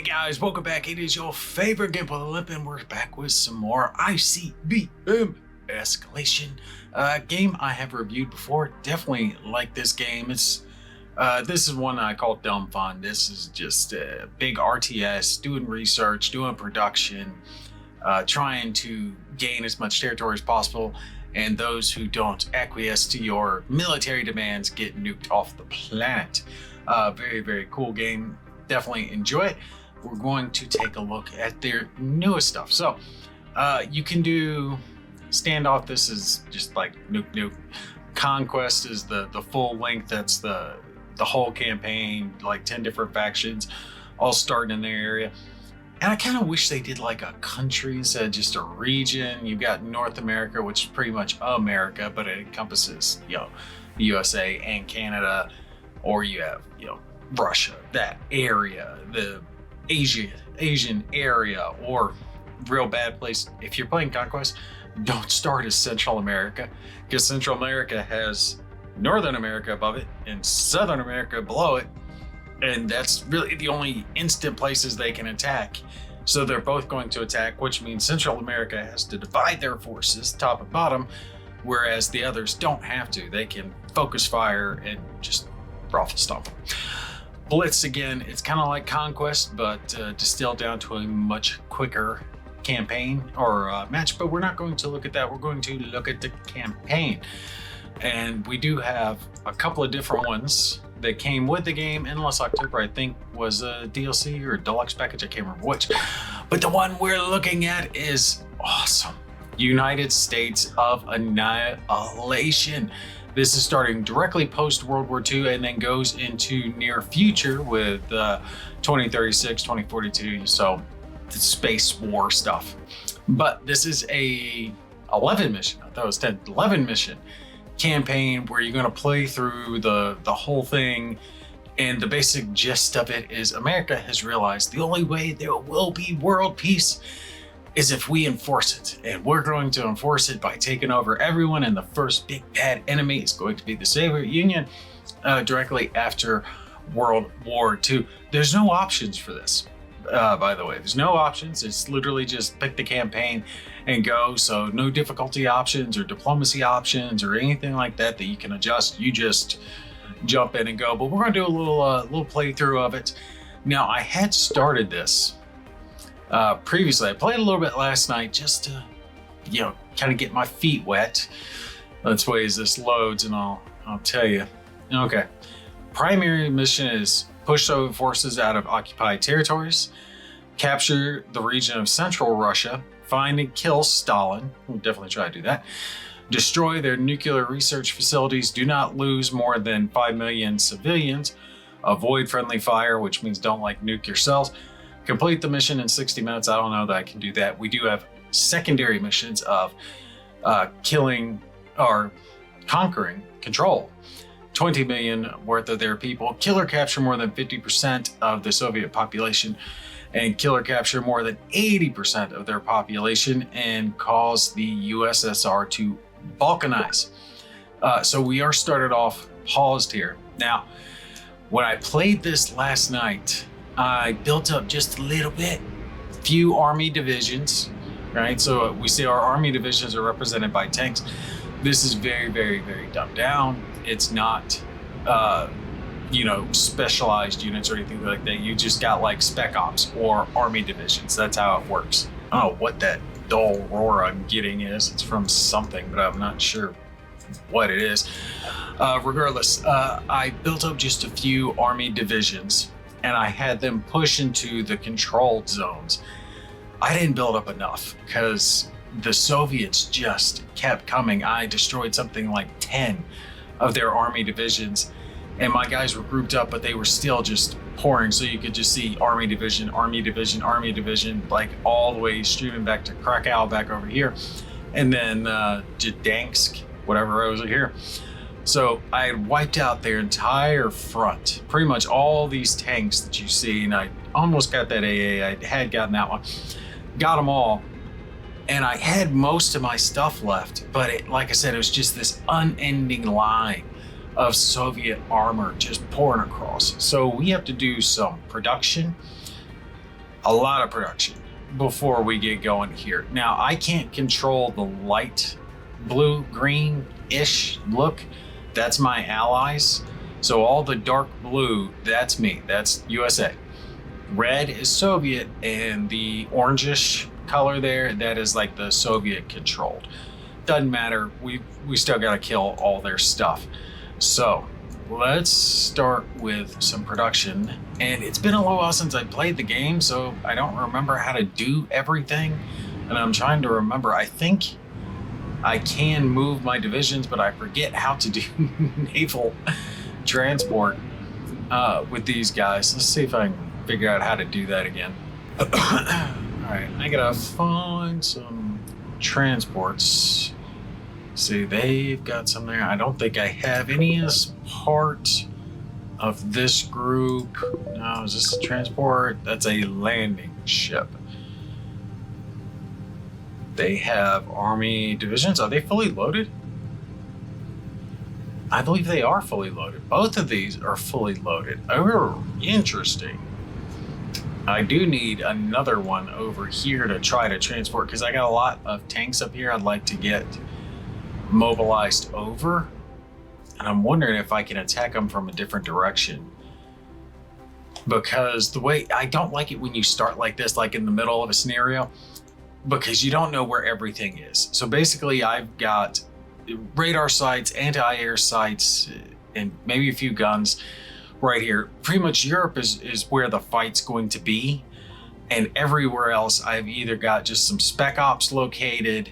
Guys, welcome back. It is your favorite game of the lip, and we're back with some more ICBM Escalation. Game I have reviewed before. Definitely like this game. It's this is one I call dumb fun. This is just a big RTS, doing research, doing production, trying to gain as much territory as possible, and those who don't acquiesce to your military demands get nuked off the planet. Very, very cool game. Definitely enjoy it. We're going to take a look at their newest stuff. So you can do standoff. This is just like nuke. Conquest is the full length. That's the whole campaign, like 10 different factions all starting in their area. And I kind of wish they did like a country instead of just a region. You've got North America, which is pretty much America, but it encompasses, the USA and Canada, or you have, Russia, that area, the Asian area, or real bad place. If you're playing Conquest, don't start as Central America, because Central America has Northern America above it and Southern America below it, and that's really the only instant places they can attack. So they're both going to attack, which means Central America has to divide their forces top and bottom, whereas the others don't have to. They can focus fire and just rifle stomp them. Blitz, again, it's kind of like Conquest, but distilled down to a much quicker campaign or match, but we're not going to look at that. We're going to look at the campaign. And we do have a couple of different ones that came with the game. Endless October, I think, was a DLC or a deluxe package. I can't remember which. But the one we're looking at is awesome. United States of Annihilation. This is starting directly post World War II and then goes into near future with 2036, 2042. So the space war stuff. But this is a 11 mission. I thought it was 10, 11 mission campaign where you're going to play through the whole thing. And the basic gist of it is America has realized the only way there will be world peace is if we enforce it, and we're going to enforce it by taking over everyone, and the first big bad enemy is going to be the Soviet Union directly after World War II. There's no options for this, by the way. There's no options. It's literally just pick the campaign and go. So no difficulty options or diplomacy options or anything like that you can adjust. You just jump in and go. But we're going to do a little playthrough of it. Now, I had started this previously. I played a little bit last night just to, kind of get my feet wet. Let's wait as this loads and I'll tell you. Okay. Primary mission is push Soviet forces out of occupied territories, capture the region of central Russia, find and kill Stalin. We'll definitely try to do that. Destroy their nuclear research facilities. Do not lose more than 5 million civilians. Avoid friendly fire, which means don't nuke yourselves. Complete the mission in 60 minutes. I don't know that I can do that. We do have secondary missions of killing or conquering, control 20 million worth of their people, kill or capture more than 50% of the Soviet population, and kill or capture more than 80% of their population, and cause the USSR to balkanize. So we are started off paused here. Now, when I played this last night, I built up just a little bit, few army divisions, right? So we see our army divisions are represented by tanks. This is very, very, very dumbed down. It's not, specialized units or anything like that. You just got spec ops or army divisions. That's how it works. I don't know what that dull roar I'm getting is. It's from something, but I'm not sure what it is. Regardless, I built up just a few army divisions, and I had them push into the controlled zones. I didn't build up enough because the Soviets just kept coming. I destroyed something like 10 of their army divisions, and my guys were grouped up, but they were still just pouring. So you could just see army division, army division, army division, all the way streaming back to Krakow, back over here. And then Gdansk, whatever over here. So I had wiped out their entire front, pretty much all these tanks that you see, and I almost got that AA. I had gotten that one, got them all, and I had most of my stuff left, but like I said, it was just this unending line of Soviet armor just pouring across. So we have to do some production a lot of production before we get going here. Now, I can't control the light blue, green-ish look. That's my allies. So all the dark blue, that's me. That's USA. Red is Soviet, and the orangish color there, that is like the Soviet controlled. Doesn't matter. We still got to kill all their stuff. So let's start with some production. And it's been a little while since I played the game, so I don't remember how to do everything. And I'm trying to remember. I think I can move my divisions, but I forget how to do naval transport with these guys. Let's see if I can figure out how to do that again. All right, I gotta find some transports. See, they've got some there. I don't think I have any as part of this group. No, is this a transport? That's a landing ship. They have army divisions. Are they fully loaded? I believe they are fully loaded. Both of these are fully loaded. Oh, interesting. I do need another one over here to try to transport because I got a lot of tanks up here I'd like to get mobilized over. And I'm wondering if I can attack them from a different direction. Because the way, I don't like it when you start like this, like in the middle of a scenario, because you don't know where everything is. So basically I've got radar sites, anti-air sites, and maybe a few guns right here. Pretty much Europe is where the fight's going to be. And everywhere else, I've either got just some spec ops located,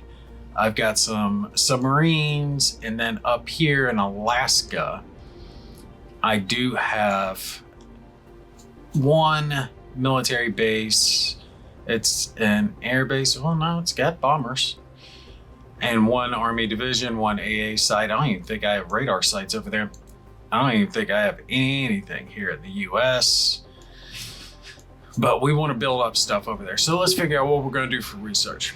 I've got some submarines, and then up here in Alaska, I do have one military base. It's an air base. Well, no, it's got bombers. And one army division, one AA site. I don't even think I have radar sites over there. I don't even think I have anything here in the US. But we want to build up stuff over there. So let's figure out what we're going to do for research.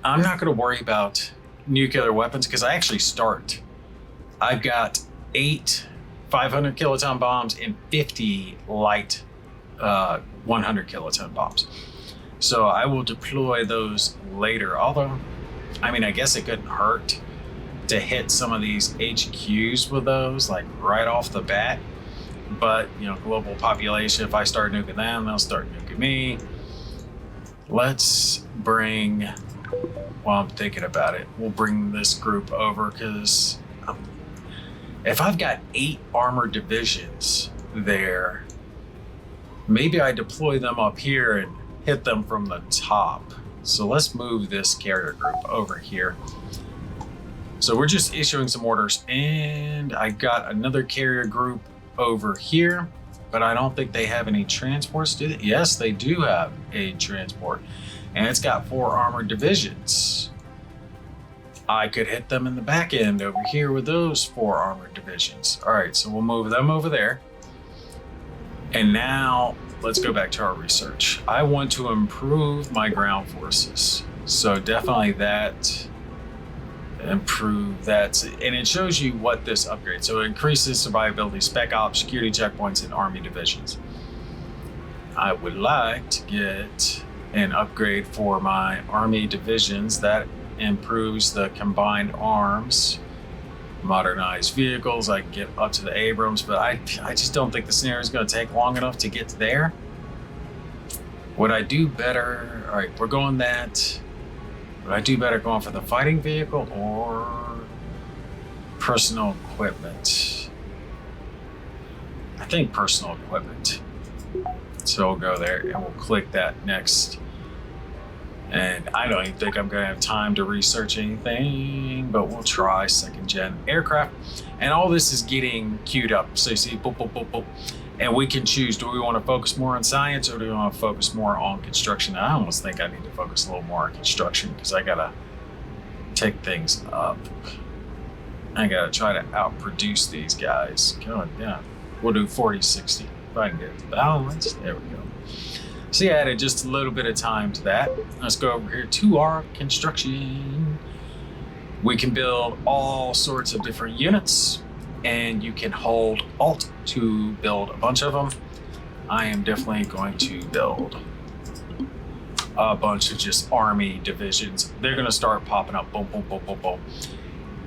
I'm not going to worry about nuclear weapons because I actually start. I've got 8 500 kiloton bombs and 50 light 100 kiloton bombs. So I will deploy those later. Although, I mean, I guess it couldn't hurt to hit some of these HQs with those, like right off the bat. But, you know, global population, if I start nuking them, they'll start nuking me. Let's bring, while I'm thinking about it, we'll bring this group over because if I've got 8 armored divisions there, maybe I deploy them up here and hit them from the top. So let's move this carrier group over here. So we're just issuing some orders, and I got another carrier group over here, but I don't think they have any transports, do they? Yes, they do have a transport, and it's got 4 armored divisions. I could hit them in the back end over here with those 4 armored divisions. All right, so we'll move them over there. And now let's go back to our research. I want to improve my ground forces. So definitely that, improve that. And it shows you what this upgrade. So it increases survivability, spec ops, security checkpoints, and army divisions. I would like to get an upgrade for my army divisions that improves the combined arms, modernized vehicles. I can get up to the Abrams, but I just don't think the scenario is going to take long enough to get there. Would I do better? All right, we're going that. Would I do better going for the fighting vehicle or personal equipment? I think personal equipment. So we'll go there and we'll click that next. And I don't even think I'm going to have time to research anything, but we'll try 2nd gen aircraft. And all this is getting queued up. So you see, boop, boop, boop, boop. And we can choose, do we want to focus more on science or do we want to focus more on construction? I almost think I need to focus a little more on construction because I got to take things up. I got to try to outproduce these guys. God, yeah. We'll do 40-60 if I can get it balanced. There we go. See, I added just a little bit of time to that. Let's go over here to our construction. We can build all sorts of different units, and you can hold Alt to build a bunch of them. I am definitely going to build a bunch of just army divisions. They're gonna start popping up. Boom, boom, boom, boom, boom.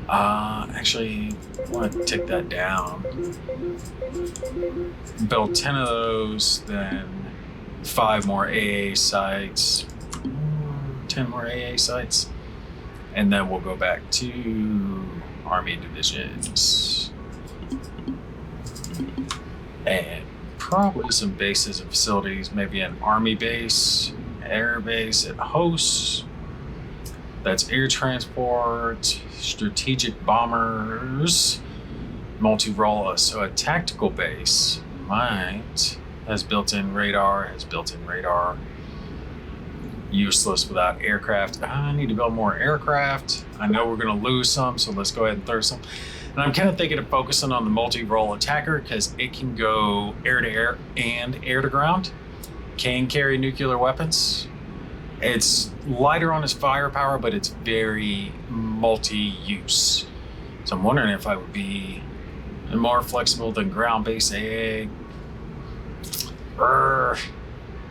Actually, I want to take that down. Build 10 of those, then 5 more AA sites. 10 more AA sites. And then we'll go back to army divisions. And probably some bases and facilities, maybe an army base, air base, and hosts. That's air transport, strategic bombers, multi-role. So a tactical base has built-in radar, Useless without aircraft. I need to build more aircraft. I know we're gonna lose some, so let's go ahead and throw some. And I'm kind of thinking of focusing on the multi-role attacker because it can go air to air and air to ground. Can carry nuclear weapons. It's lighter on its firepower, but it's very multi-use. So I'm wondering if I would be more flexible than ground-based AA.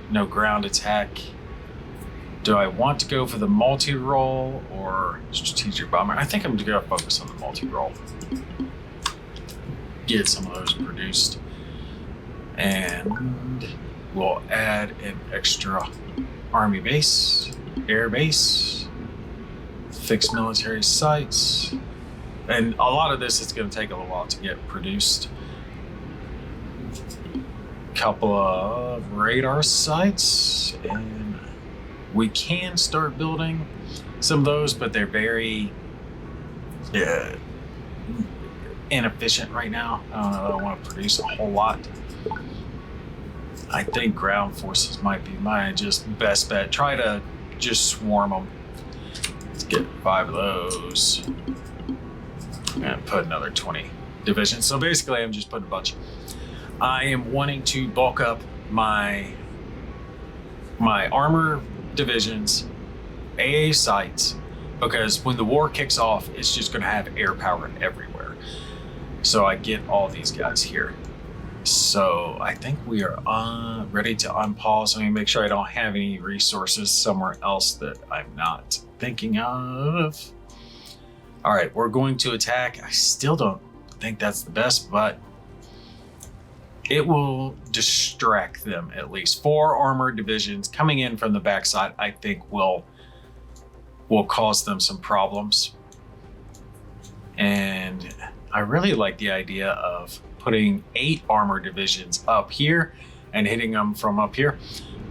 No ground attack. Do I want to go for the multi-role or strategic bomber? I think I'm gonna focus on the multi-role. Get some of those produced. And we'll add an extra army base, air base, fixed military sites. And a lot of this is gonna take a little while to get produced. Couple of radar sites, and we can start building some of those, but they're very inefficient right now. I don't know if I want to produce a whole lot. I think ground forces might be my best bet. Try to just swarm them. Let's get 5 of those and put another 20 divisions. So basically I'm just putting a bunch. I am wanting to bulk up my armor divisions, AA sites, because when the war kicks off, it's just going to have air power everywhere. So I get all these guys here. So I think we are ready to unpause. Let me make sure I don't have any resources somewhere else that I'm not thinking of. All right, we're going to attack. I still don't think that's the best, but it will distract them at least. 4 armored divisions coming in from the backside, I think will cause them some problems. And I really like the idea of putting 8 armored divisions up here and hitting them from up here,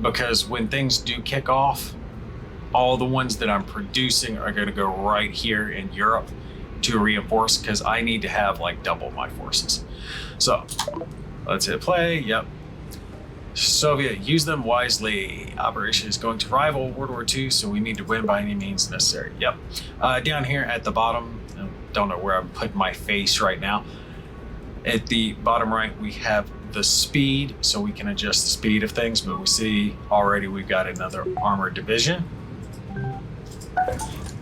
because when things do kick off, all the ones that I'm producing are going to go right here in Europe to reinforce, because I need to have like double my forces. So let's hit play. Yep. Soviet, use them wisely. Operation is going to rival World War II, so we need to win by any means necessary. Yep. Down here at the bottom, I don't know where I'm putting my face right now. At the bottom right, we have the speed, so we can adjust the speed of things, but we see already we've got another armored division.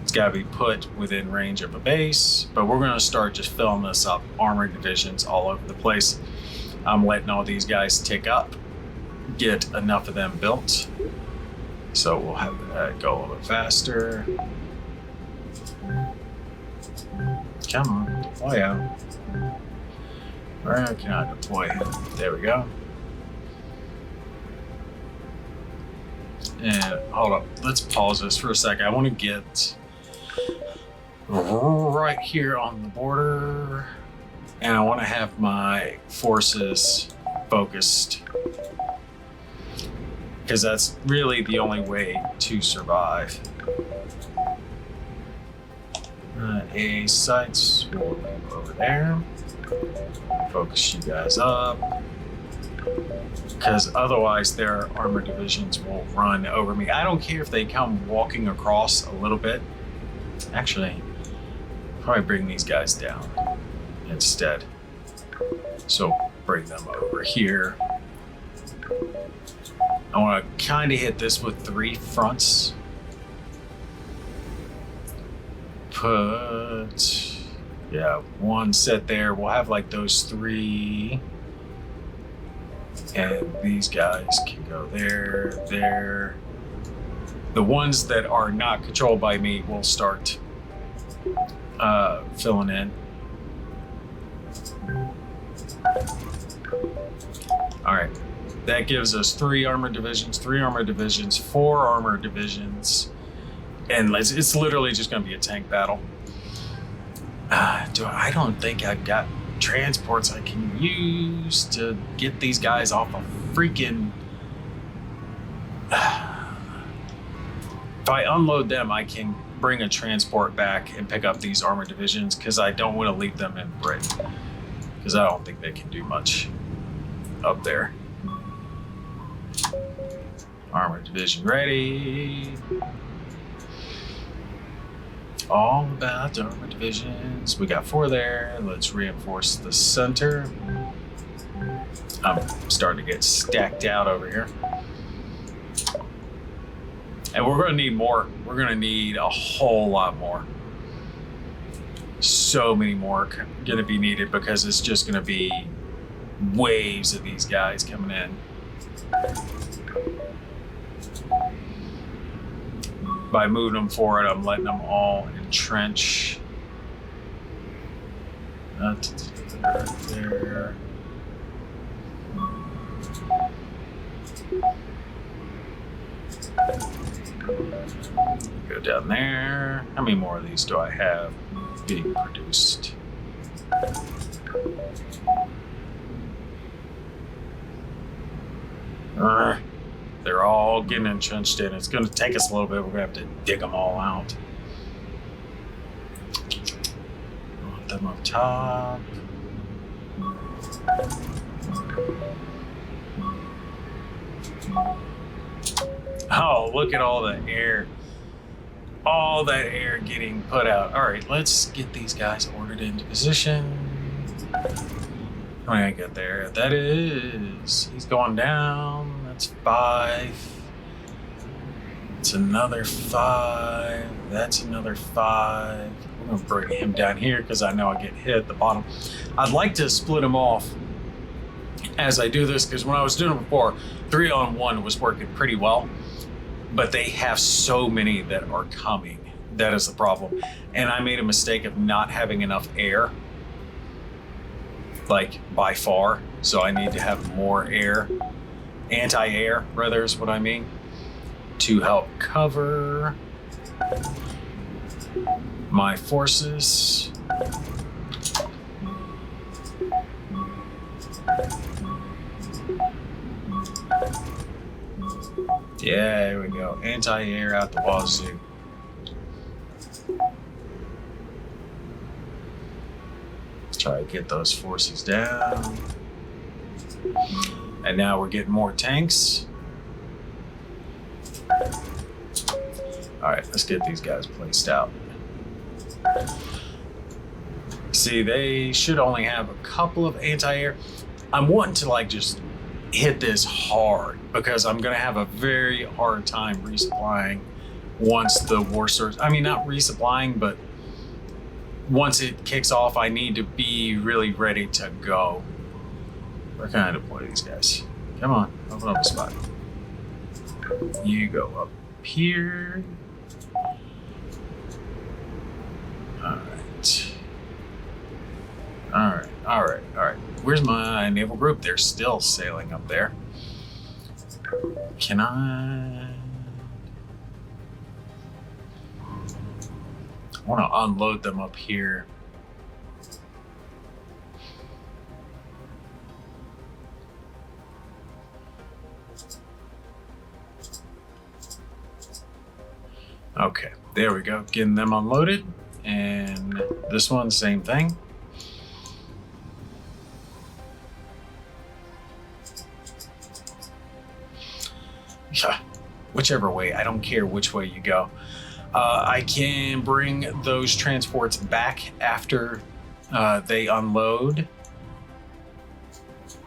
It's got to be put within range of a base, but we're going to start just filling this up. Armored divisions all over the place. I'm letting all these guys tick up, get enough of them built. So we'll have that go a little bit faster. Come on, deploy out. Where can I deploy him? There we go. And hold up, let's pause this for a second. I want to get right here on the border, and I want to have my forces focused, because that's really the only way to survive. A sites will leave over there. Focus you guys up, because otherwise their armored divisions will run over me. I don't care if they come walking across a little bit. Actually, probably bring these guys down instead. So bring them over here. I want to kind of hit this with 3 fronts. Put, yeah, 1 set there. We'll have like those 3. And these guys can go there, there, The ones that are not controlled by me will start filling in. All right, that gives us 3 armored divisions, 4 armored divisions, and it's literally just going to be a tank battle. I don't think I've got transports I can use to get these guys off of freaking. If I unload them, I can bring a transport back and pick up these armored divisions, because I don't want to leave them in Britain, because I don't think they can do much up there. Armored division ready. All about the armored divisions. We got 4 there. Let's reinforce the center. I'm starting to get stacked out over here. And we're going to need more. We're going to need a whole lot more. So many more going to be needed, because it's just going to be waves of these guys coming in. By moving them forward, I'm letting them all entrench. Right there. Go down there. How many more of these do I have being produced? They're all getting entrenched in. It's going to take us a little bit. We're going to have to dig them all out. Want them up top. Oh, look at all the air. All that air getting put out. All right, let's get these guys ordered into position. How many I got there? That is, he's going down. That's 5. It's another 5. That's another 5. I'm gonna bring him down here because I know I get hit at the bottom. I'd like to split them off as I do this, because when I was doing it before, 3-on-1 was working pretty well, but they have so many that are coming. That is the problem. And I made a mistake of not having enough air, like by far. So I need to have more air, anti-air rather is what I mean, to help cover my forces. Yeah, there we go. Anti-air out the wazoo. Let's try to get those forces down. And now we're getting more tanks. All right, let's get these guys placed out. See, they should only have a couple of anti-air. I'm wanting to like just hit this hard, because I'm gonna have a very hard time resupplying once the war starts. I mean, not resupplying, but once it kicks off, I need to be really ready to go. Where can I deploy these guys? Come on, open up a spot. You go up here. All right. Where's my naval group? They're still sailing up there. Can I want to unload them up here. Okay, there we go. Getting them unloaded. And this one, same thing. Yeah, whichever way, I don't care which way you go. I can bring those transports back after they unload.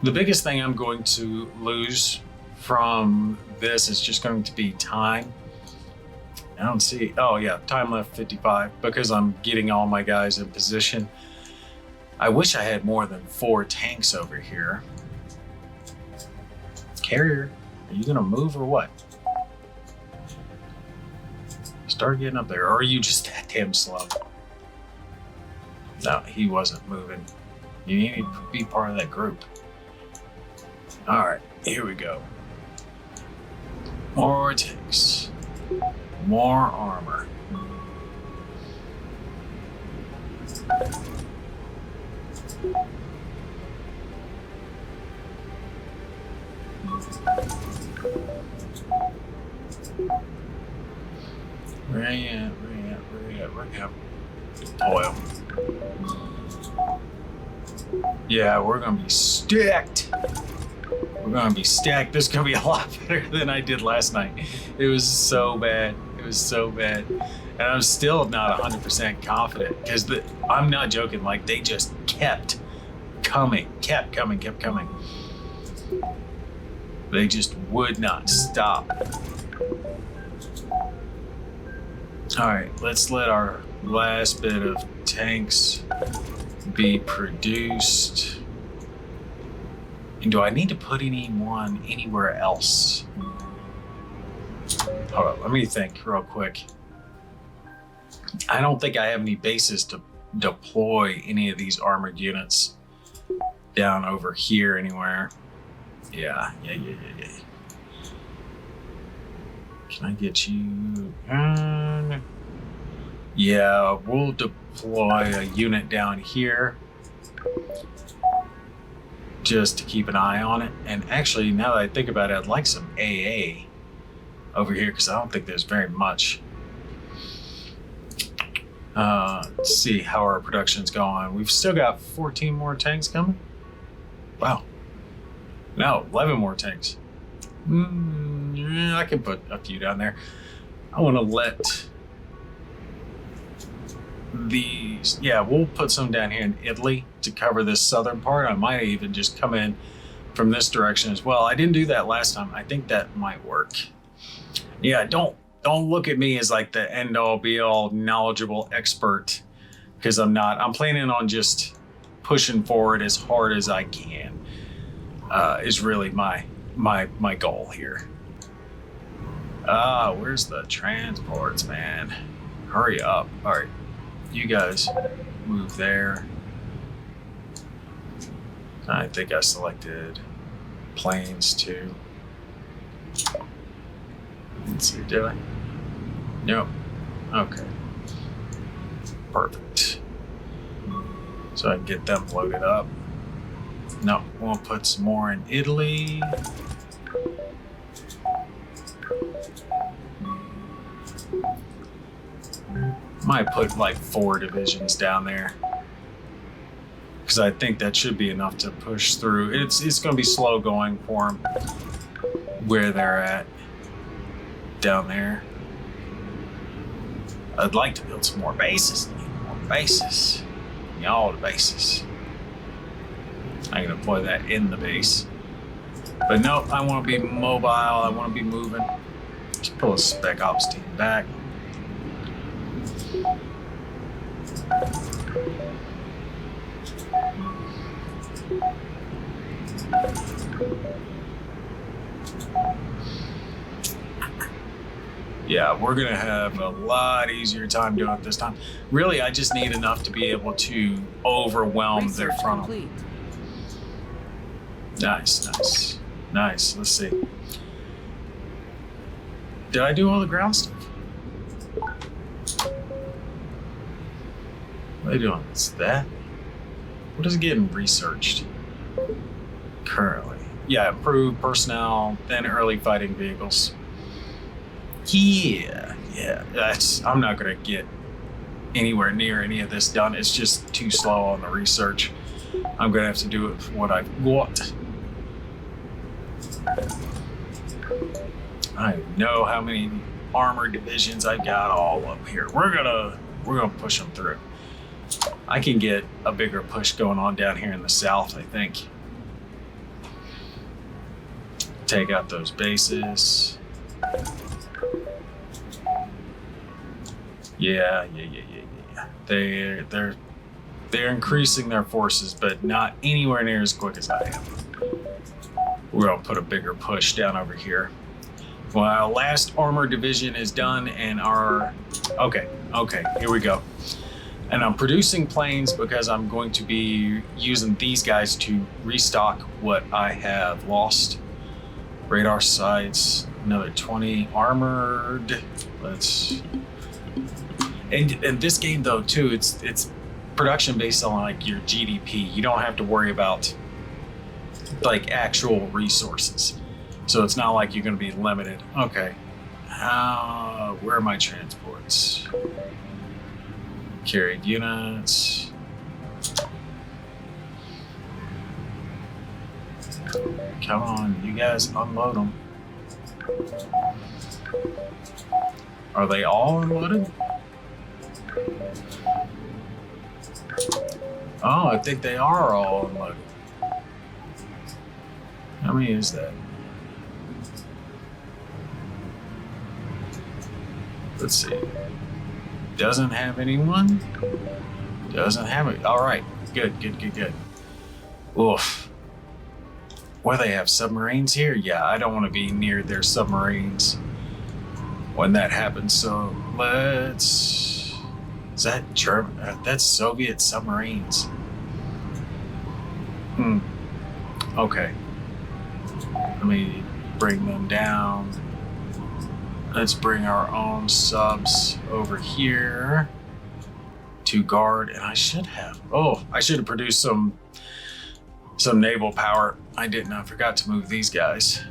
The biggest thing I'm going to lose from this is just going to be time. I don't see, oh yeah, time left 55, because I'm getting all my guys in position. I wish I had more than 4 tanks over here. Carrier, are you gonna move or what? start getting up there, or are you just that damn slow? No, he wasn't moving. You need to be part of that group. All right, here we go. More tanks. More armor. Where at? Oil. Yeah, we're gonna be stacked. We're gonna be stacked. This is gonna be a lot better than I did last night. It was so bad. It was so bad. And I'm still not 100% confident because I'm not joking. Like, they just kept coming. They just would not stop. All right, let's let our last bit of tanks be produced. And do I need to put anyone anywhere else? Hold on, let me think real quick. I don't think I have any bases to deploy any of these armored units down over here anywhere. Yeah. Can I get you? Yeah, we'll deploy a unit down here just to keep an eye on it. And actually, now that I think about it, I'd like some AA over here because I don't think there's very much. Let's see how our production's going. We've still got 14 more tanks coming. Wow. No, 11 more tanks. I can put a few down there. I want to let these, yeah, we'll put some down here in Italy to cover this southern part. I might even just come in from this direction as well. I didn't do that last time. I think that might work. Yeah, don't look at me as like the end all be all knowledgeable expert, because I'm not. I'm planning on just pushing forward as hard as I can. Is really my goal here. Where's the transports, man? Hurry up. All right, you guys move there. I think I selected planes too. Let's see, did I? Nope. Okay. Perfect. So I can get them loaded up. No, we'll put some more in Italy. Might put like 4 divisions down there, because I think that should be enough to push through. It's going to be slow going for them where they're at down there. I'd like to build some more bases. More bases. All the bases. I can deploy that in the base. But nope, I want to be mobile. I want to be moving. Let's pull a spec ops team back. Yeah, we're gonna have a lot easier time doing it this time. Really, I just need enough to be able to overwhelm their frontal. Complete. Nice. Let's see. Did I do all the ground stuff? What are they doing? What's that? What is getting researched currently? Yeah, improved personnel, then early fighting vehicles. Yeah. I'm not gonna get anywhere near any of this done. It's just too slow on the research. I'm gonna have to do it for what I've got. I know how many armored divisions I've got all up here. We're gonna push them through. I can get a bigger push going on down here in the south, I think. Take out those bases. Yeah. They're increasing their forces, but not anywhere near as quick as I am. We're gonna put a bigger push down over here. Well, last armor division is done, and okay, here we go. And I'm producing planes because I'm going to be using these guys to restock what I have lost. Radar sights, another 20 armored. And this game though too, it's production based on like your GDP. You don't have to worry about like actual resources. So it's not like you're going to be limited. Okay. Where are my transports? Carried units. Come on, you guys unload them. Are they all unloaded? Oh, I think they are all unloaded. How many is that? Let's see. Doesn't have anyone? Doesn't have it. All right. Good. Oof. Well, they have submarines here? Yeah, I don't want to be near their submarines when that happens. So let's... Is that German? That's Soviet submarines. Okay. Let me bring them down. Let's bring our own subs over here to guard. And I should have produced some naval power. I didn't. I forgot to move these guys.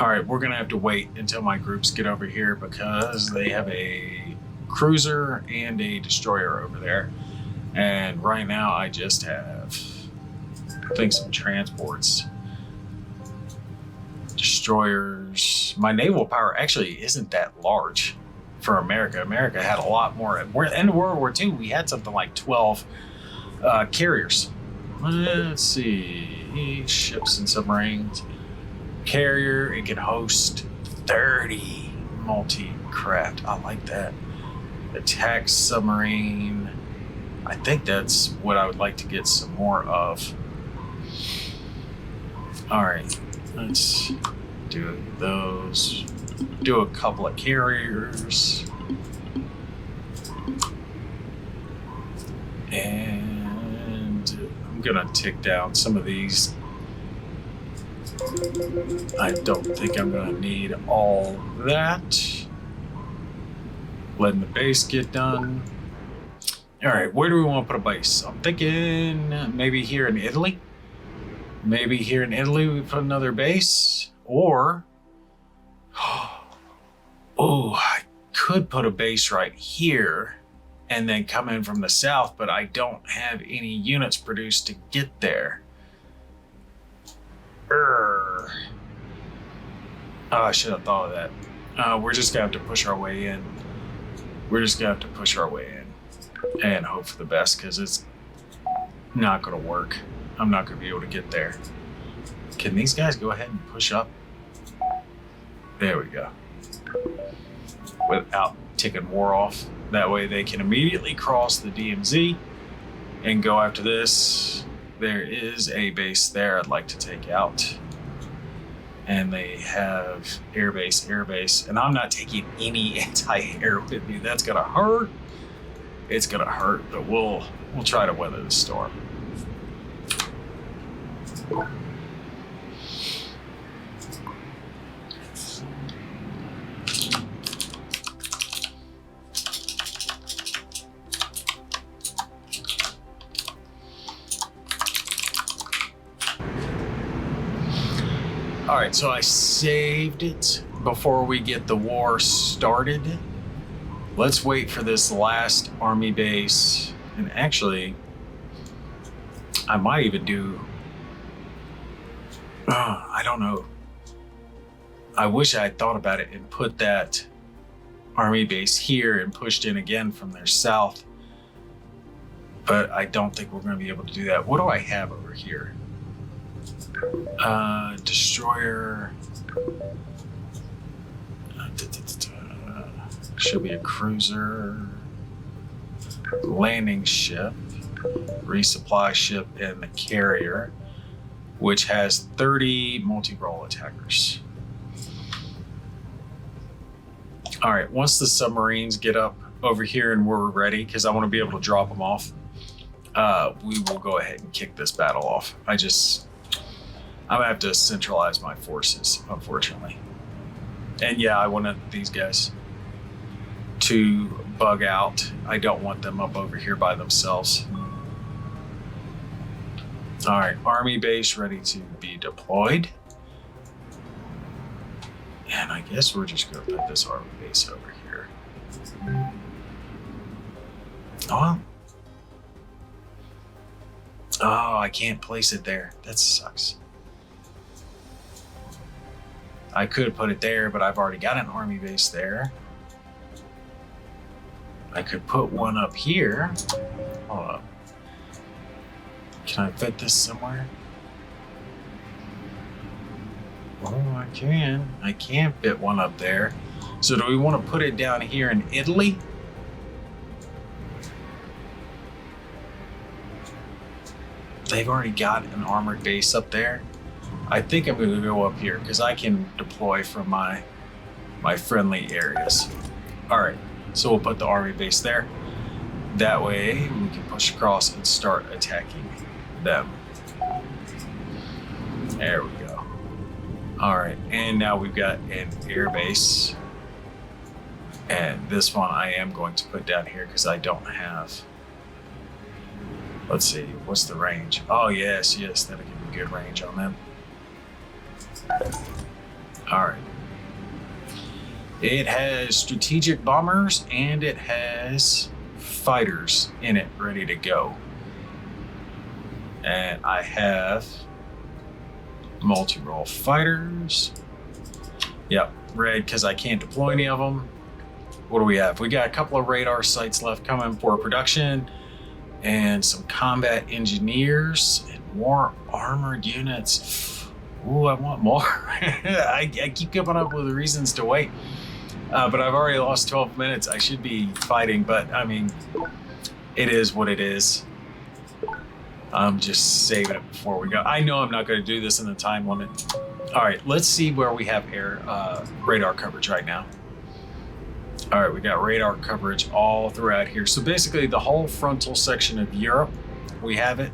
All right, we're gonna have to wait until my groups get over here because they have a cruiser and a destroyer over there. And right now I just have, I think, some transports. Destroyers. My naval power actually isn't that large for America. America had a lot more. In World War II, we had something like 12 carriers. Let's see. Ships and submarines. Carrier, it can host 30 multi-craft. I like that. Attack submarine. I think that's what I would like to get some more of. All right, let's do those. Do a couple of carriers. And I'm gonna tick down some of these. I don't think I'm gonna need all that. Letting the base get done. All right, where do we want to put a base? I'm thinking maybe here in Italy. Maybe here in Italy we put another base, or I could put a base right here and then come in from the south, but I don't have any units produced to get there. Oh, I should have thought of that. We're just gonna have to push our way in. And hope for the best, because it's not gonna work. I'm not gonna be able to get there. Can these guys go ahead and push up? There we go. Without ticking war off. That way they can immediately cross the DMZ and go after this. There is a base there I'd like to take out. And they have airbase, and I'm not taking any anti-air with me. That's gonna hurt. It's gonna hurt, but we'll try to weather the storm. All right, so I saved it before we get the war started. Let's wait for this last army base. And actually, I might even do, I don't know. I wish I had thought about it and put that army base here and pushed in again from their south. But I don't think we're going to be able to do that. What do I have over here? Destroyer. Should be a cruiser. Landing ship. Resupply ship and the carrier. which has 30 multi-role attackers. All right, once the submarines get up over here and we're ready, because I want to be able to drop them off, we will go ahead and kick this battle off. I'm gonna have to centralize my forces, unfortunately. And yeah, I wanted these guys to bug out. I don't want them up over here by themselves. All right, army base ready to be deployed. And I guess we're just gonna put this army base over here. Oh, I can't place it there. That sucks. I could put it there, but I've already got an army base there. I could put one up here. Hold up. Can I fit this somewhere? Oh, I can. I can fit one up there. So do we want to put it down here in Italy? They've already got an armored base up there. I think I'm going to go up here because I can deploy from my friendly areas. All right, so we'll put the army base there. That way we can push across and start attacking them. There we go. All right, and now we've got an air base. And this one I am going to put down here because I don't have. Let's see, what's the range? Oh, yes, that'll give me good range on them. All right. It has strategic bombers and it has fighters in it ready to go. And I have multi-role fighters. Yep, red because I can't deploy any of them. What do we have? We got a couple of radar sites left coming for production and some combat engineers and more armored units. Ooh, I want more. I keep coming up with reasons to wait. But I've already lost 12 minutes. I should be fighting, but I mean, it is what it is. I'm just saving it before we go. I know I'm not going to do this in the time limit. All right, let's see where we have radar coverage right now. All right, we got radar coverage all throughout here. So basically the whole frontal section of Europe, we have it.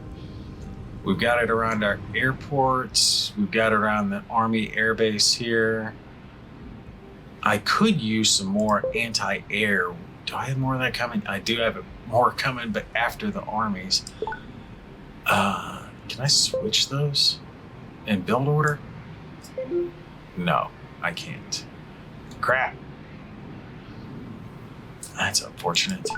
We've got it around our airports. We've got it around the Army Air Base here. I could use some more anti-air. Do I have more of that coming? I do have more coming, but after the armies. Can I switch those in build order? No, I can't. Crap. That's unfortunate.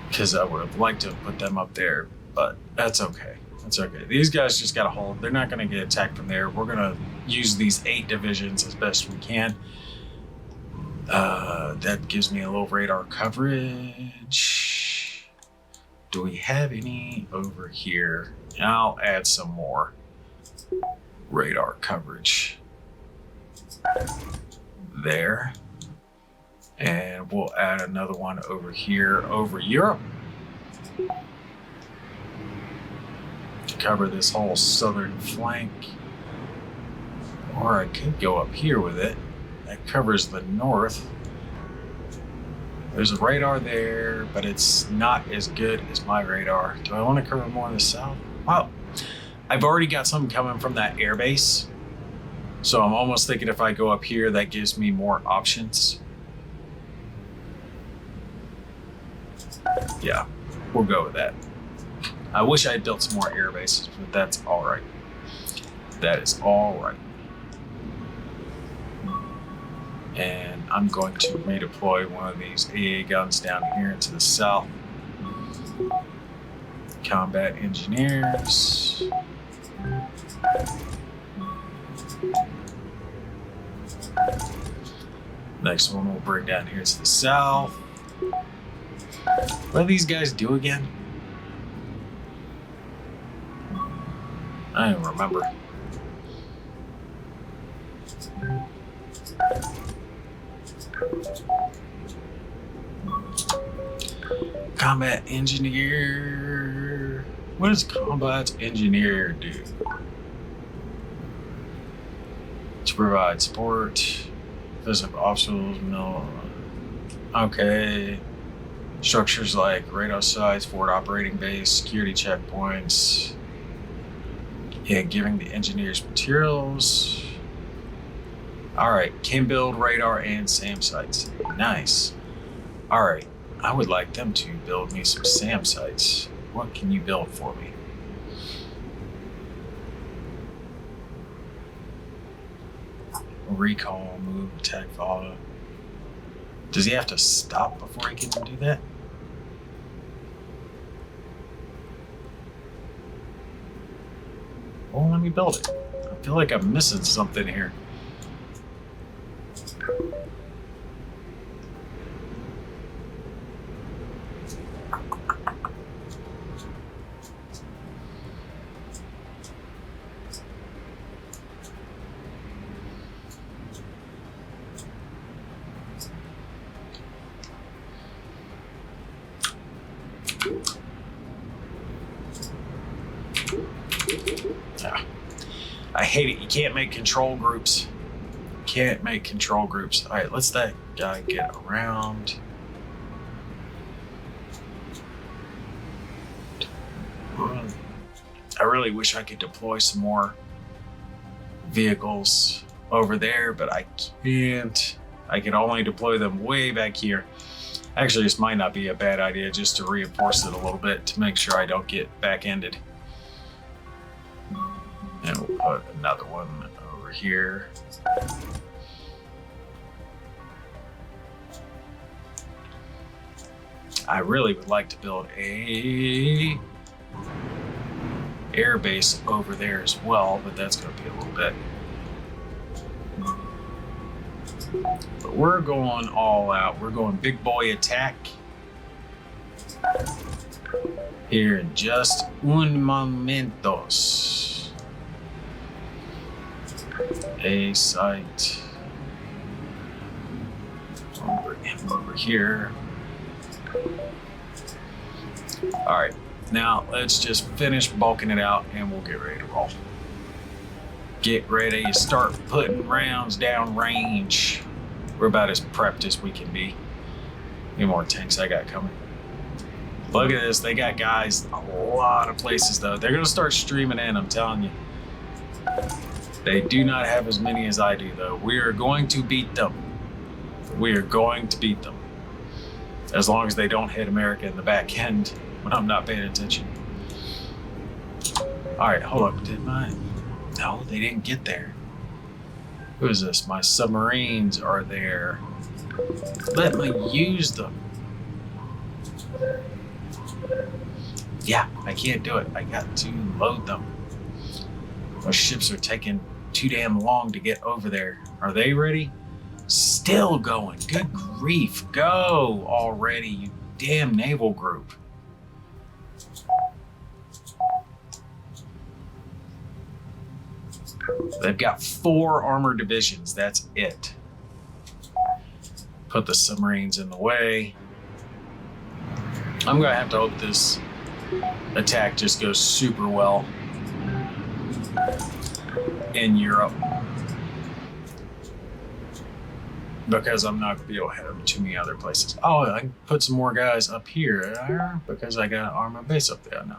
Because I would have liked to put them up there, but that's okay. That's okay. These guys just got to hold. They're not going to get attacked from there. We're going to use these 8 divisions as best we can. That gives me a little radar coverage. Do we have any over here? I'll add some more radar coverage there. And we'll add another one over here over Europe. To cover this whole southern flank. Or I could go up here with it. That covers the north. There's a radar there, but it's not as good as my radar. Do I want to cover more in the south? Well, I've already got some coming from that air base. So I'm almost thinking if I go up here, that gives me more options. Yeah, we'll go with that. I wish I had built some more air bases, but that's all right. That is all right. And I'm going to redeploy one of these AA guns down here into the south. Combat engineers. Next one we'll bring down here to the south. What do these guys do again? I don't remember. Combat engineer. What does combat engineer do? to provide support. Physical obstacles, no. Okay. Structures like radar sites, forward operating base, security checkpoints. Yeah, giving the engineers materials. Alright, can build radar and SAM sites. Nice. Alright, I would like them to build me some SAM sites. What can you build for me? Recall, move, attack, follow. Does he have to stop before he can do that? Well, let me build it. I feel like I'm missing something here. I hate it. You can't make control groups. Can't make control groups. All right, let's that guy get around. I really wish I could deploy some more vehicles over there, but I can't. I can only deploy them way back here. Actually, this might not be a bad idea just to reinforce it a little bit to make sure I don't get back-ended. And we'll put another one over here. I really would like to build a air base over there as well, but that's going to be a little bit. But we're going all out. We're going big boy attack here in just un momentos. A site. I'll bring him over here. All right, now let's just finish bulking it out and we'll get ready to roll. Get ready to start putting rounds down range. We're about as prepped as we can be. Any more tanks I got coming? Look at this, they got guys a lot of places though. They're gonna start streaming in, I'm telling you. They do not have as many as I do though. We are going to beat them. We are going to beat them. As long as they don't hit America in the back end when I'm not paying attention. All right, hold up, did mine? No, they didn't get there. Who is this? My submarines are there. Let me use them. Yeah, I can't do it. I got to load them. Those ships are taking too damn long to get over there. Are they ready? Still going. Good grief. Go already, you damn naval group. They've got 4 armored divisions. That's it. Put the submarines in the way. I'm gonna have to hope this attack just goes super well in Europe, because I'm not gonna be able to hit them too many other places. Oh, I can put some more guys up here because I got an armored base up there now.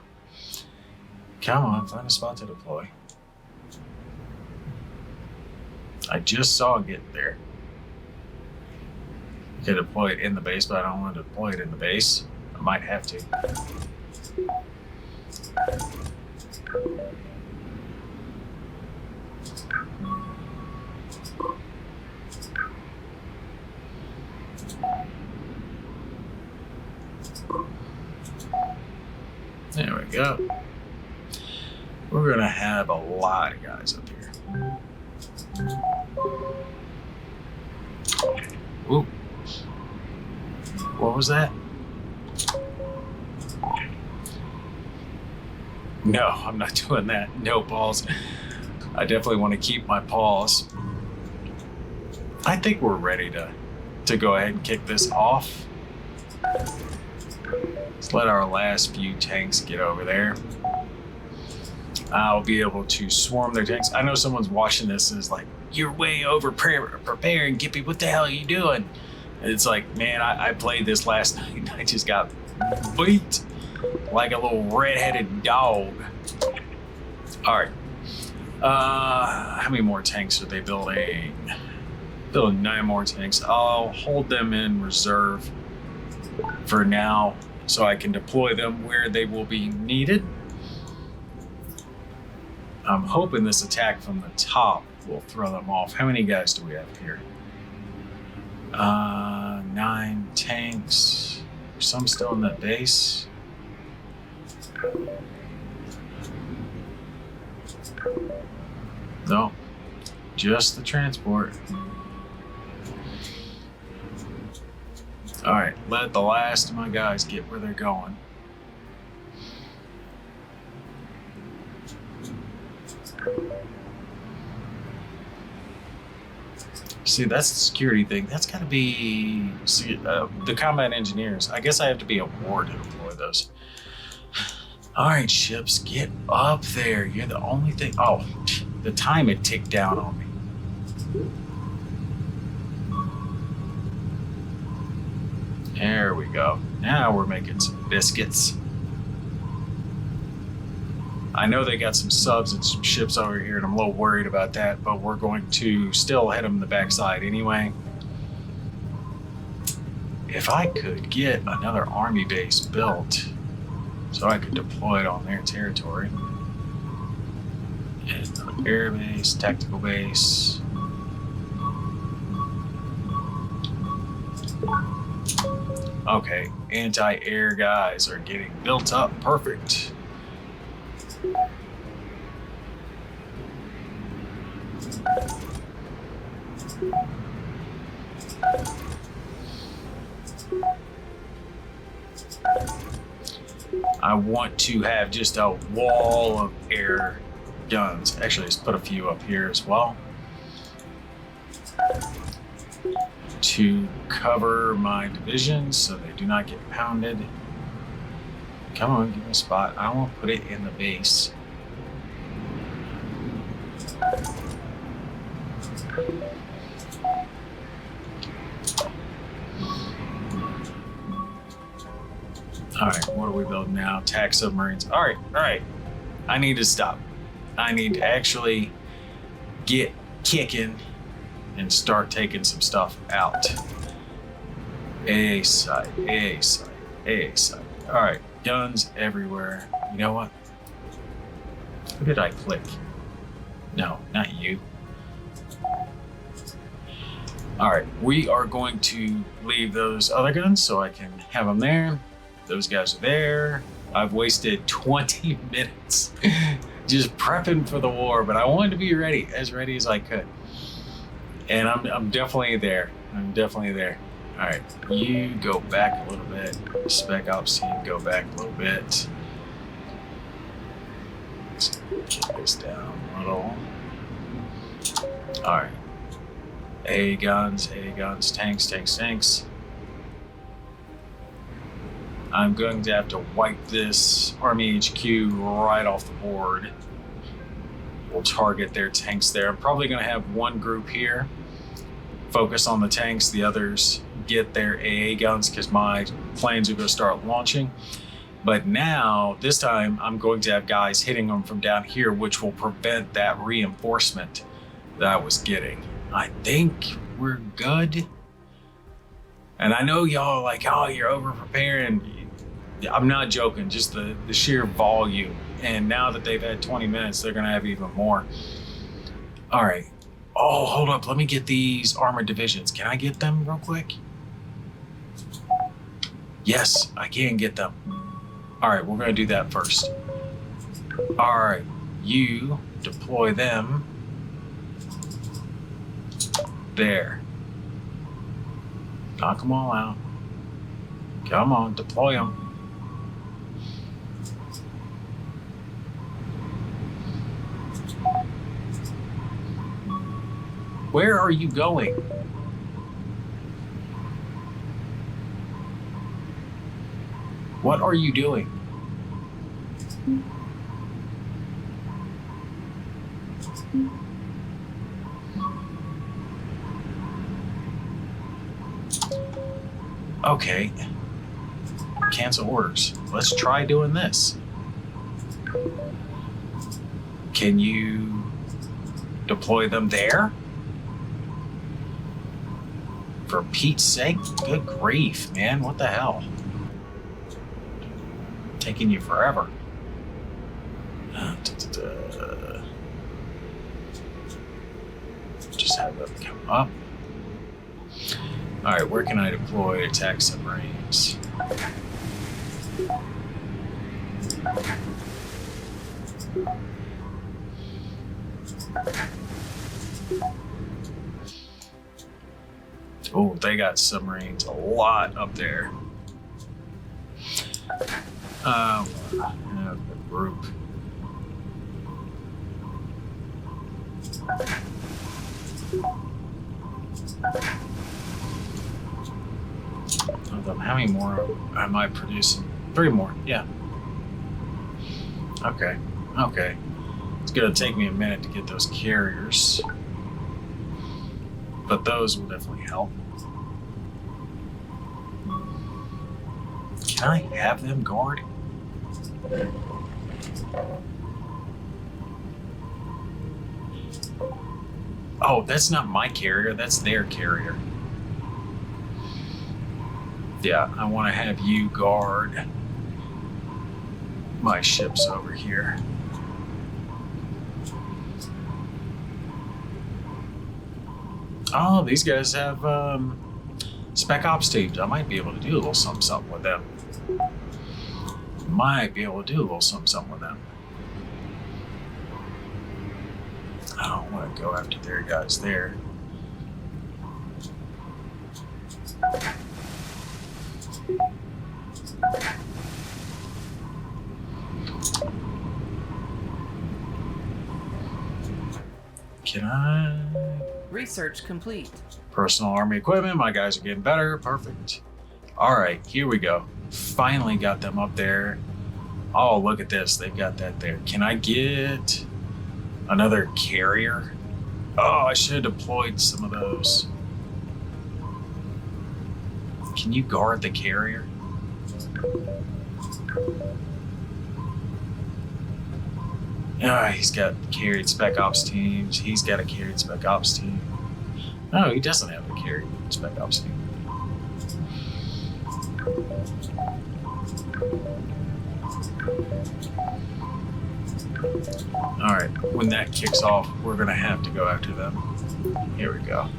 Come on, find a spot to deploy. I just saw it get there. You can deploy it in the base, but I don't want to deploy it in the base. I might have to. There we go. We're gonna have a lot of guys up here. Ooh. What was that? No, I'm not doing that. No balls. I definitely want to keep my paws. I think we're ready to go ahead and kick this off. Let's let our last few tanks get over there. I'll be able to swarm their tanks. I know someone's watching this and is like, you're way over preparing, Gimpy. What the hell are you doing? And it's like, man, I played this last night and I just got beat like a little red-headed dog. All right. How many more tanks are they building? Building 9 more tanks. I'll hold them in reserve for now so I can deploy them where they will be needed. I'm hoping this attack from the top will throw them off. How many guys do we have here? 9 tanks. Some still in that base. No, just the transport. All right, let the last of my guys get where they're going. See, that's the security thing. That's got to be the combat engineers. I guess I have to be a war to deploy those. All right, ships, get up there. You're the only thing. Oh, the time had ticked down on me. There we go. Now we're making some biscuits. I know they got some subs and some ships over here, and I'm a little worried about that, but we're going to still hit them in the backside anyway. If I could get another army base built so I could deploy it on their territory. And another air base, tactical base. Okay, anti-air guys are getting built up. Perfect. I want to have just a wall of air guns. Actually, let's put a few up here as well to cover my divisions so they do not get pounded. Come on, give me a spot. I won't put it in the base. All right, what are we building now? Attack submarines. All right. I need to stop. I need to actually get kicking and start taking some stuff out. A side. All right, guns everywhere. You know what? Who did I click? No, not you. All right, we are going to leave those other guns so I can have them there. Those guys are there. I've wasted 20 minutes just prepping for the war, but I wanted to be ready as I could. And I'm definitely there. I'm definitely there. All right, you go back a little bit. Spec Ops team, go back a little bit. Let's get this down a little. All right. A guns, tanks. I'm going to have to wipe this Army HQ right off the board. We'll target their tanks there. I'm probably going to have one group here focus on the tanks, the others get their AA guns because my planes are going to start launching. But now, this time, I'm going to have guys hitting them from down here, which will prevent that reinforcement that I was getting. I think we're good. And I know y'all are like, oh, you're over preparing. I'm not joking, just the sheer volume. And now that they've had 20 minutes, they're gonna have even more. All right. Oh, hold up, let me get these armored divisions. Can I get them real quick? Yes, I can get them. All right, we're gonna do that first. All right, you deploy them there. Knock them all out. Come on, deploy them. Where are you going? What are you doing? Okay. Cancel orders. Let's try doing this. Can you deploy them there? For Pete's sake? Good grief, man. What the hell? Taking you forever. Just have them come up. Alright, where can I deploy attack submarines? Oh, they got submarines a lot up there. The group. How many more am I producing? 3 more, yeah. Okay, okay. It's gonna take me a minute to get those carriers, but those will definitely help. Can I have them guard? Oh, that's not my carrier, that's their carrier. Yeah, I want to have you guard my ships over here. Oh, these guys have spec ops teams. I might be able to do a little something with them. Might be able to do a little something with them. I don't want to go after their guys there. Can I? Research complete. Personal army equipment. My guys are getting better. Perfect. All right, here we go. Finally got them up there. Oh, look at this. They've got that there. Can I get another carrier? Oh, I should have deployed some of those. Can you guard the carrier? Ah, he's got carried spec ops teams. He's got a carried spec ops team. No, he doesn't have a carried spec ops team. All right, when that kicks off, we're gonna have to go after them. Here we go.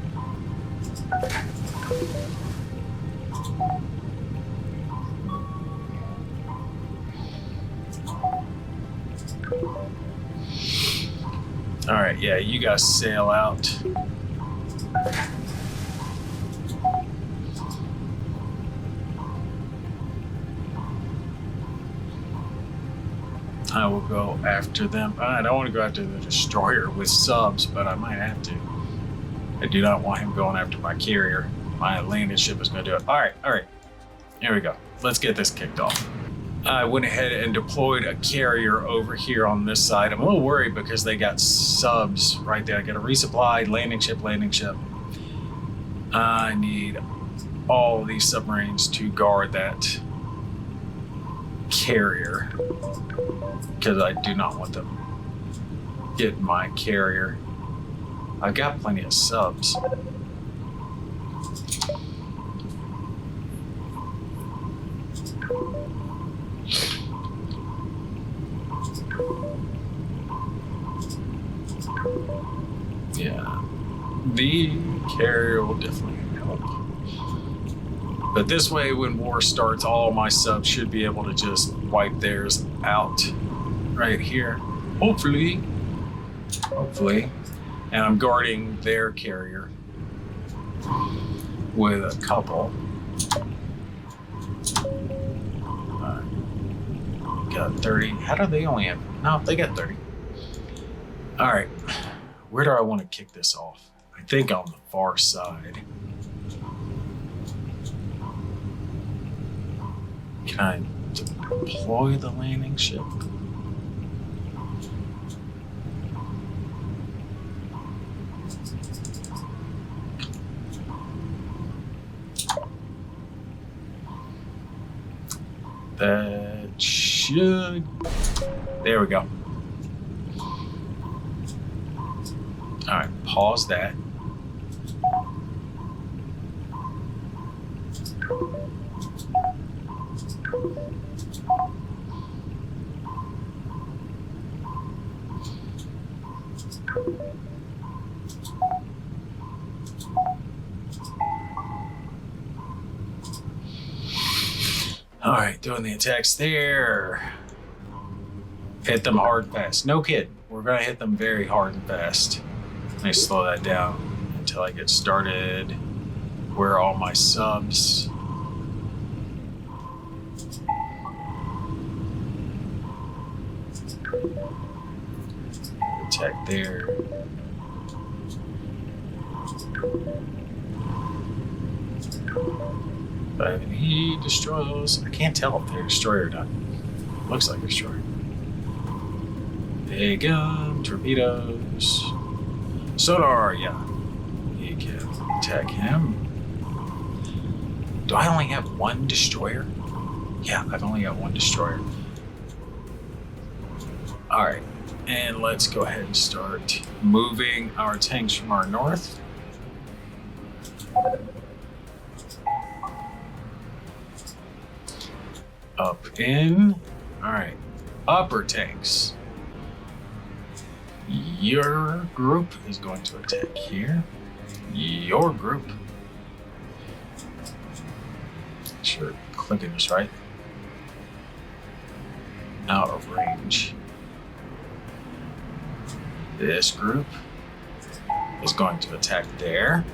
All right, yeah, you guys sail out. I will go after them. I don't want to go after the destroyer with subs, but I might have to. I do not want him going after my carrier. My landing ship is going to do it. All right. Here we go. Let's get this kicked off. I went ahead and deployed a carrier over here on this side. I'm a little worried because they got subs right there. I got a resupply, landing ship. I need all of these submarines to guard that carrier because I do not want them getting my carrier. I've got plenty of subs. Yeah, the carrier will definitely help. But this way, when war starts, all my subs should be able to just wipe theirs out right here. Hopefully. And I'm guarding their carrier with a couple. Got 30. How do they only have? No, they got 30. All right. Where do I want to kick this off? I think on the far side. Can I deploy the landing ship? That should... There we go. Alright, pause that. Alright, doing the attacks there. Hit them hard and fast. No kid. We're going to hit them very hard and fast. Let me slow that down until I get started. Where are all my subs? Attack there. But he destroys. I can't tell if they're destroyed or not. Looks like destroyed. Big gun, torpedoes. Sonar, yeah. You can attack him. Do I only have one destroyer? Yeah, I've only got one destroyer. Alright, and let's go ahead and start moving our tanks from our north. Up in. Alright, upper tanks. Your group is going to attack here. Your group. Sure, clicking this right. Out of range. This group is going to attack there.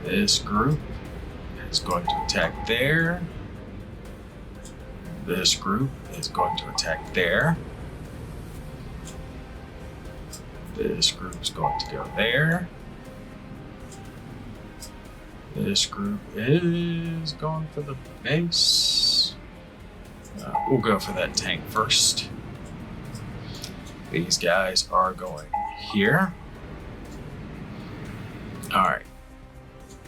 This group is going to attack there. This group is going to attack there. This group is going to go there. This group is going for the base. We'll go for that tank first. These guys are going here. All right.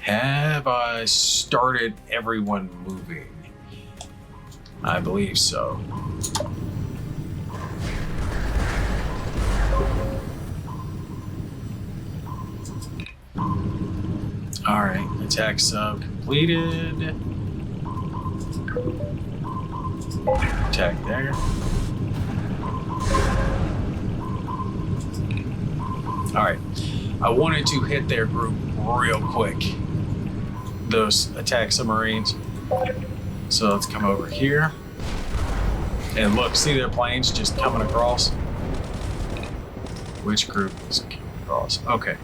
Have I started everyone moving? I believe so. All right, attack sub completed. Attack there. All right, I wanted to hit their group real quick. Those attack submarines. So let's come over here. And look, see their planes just coming across? Which group is coming across? Okay.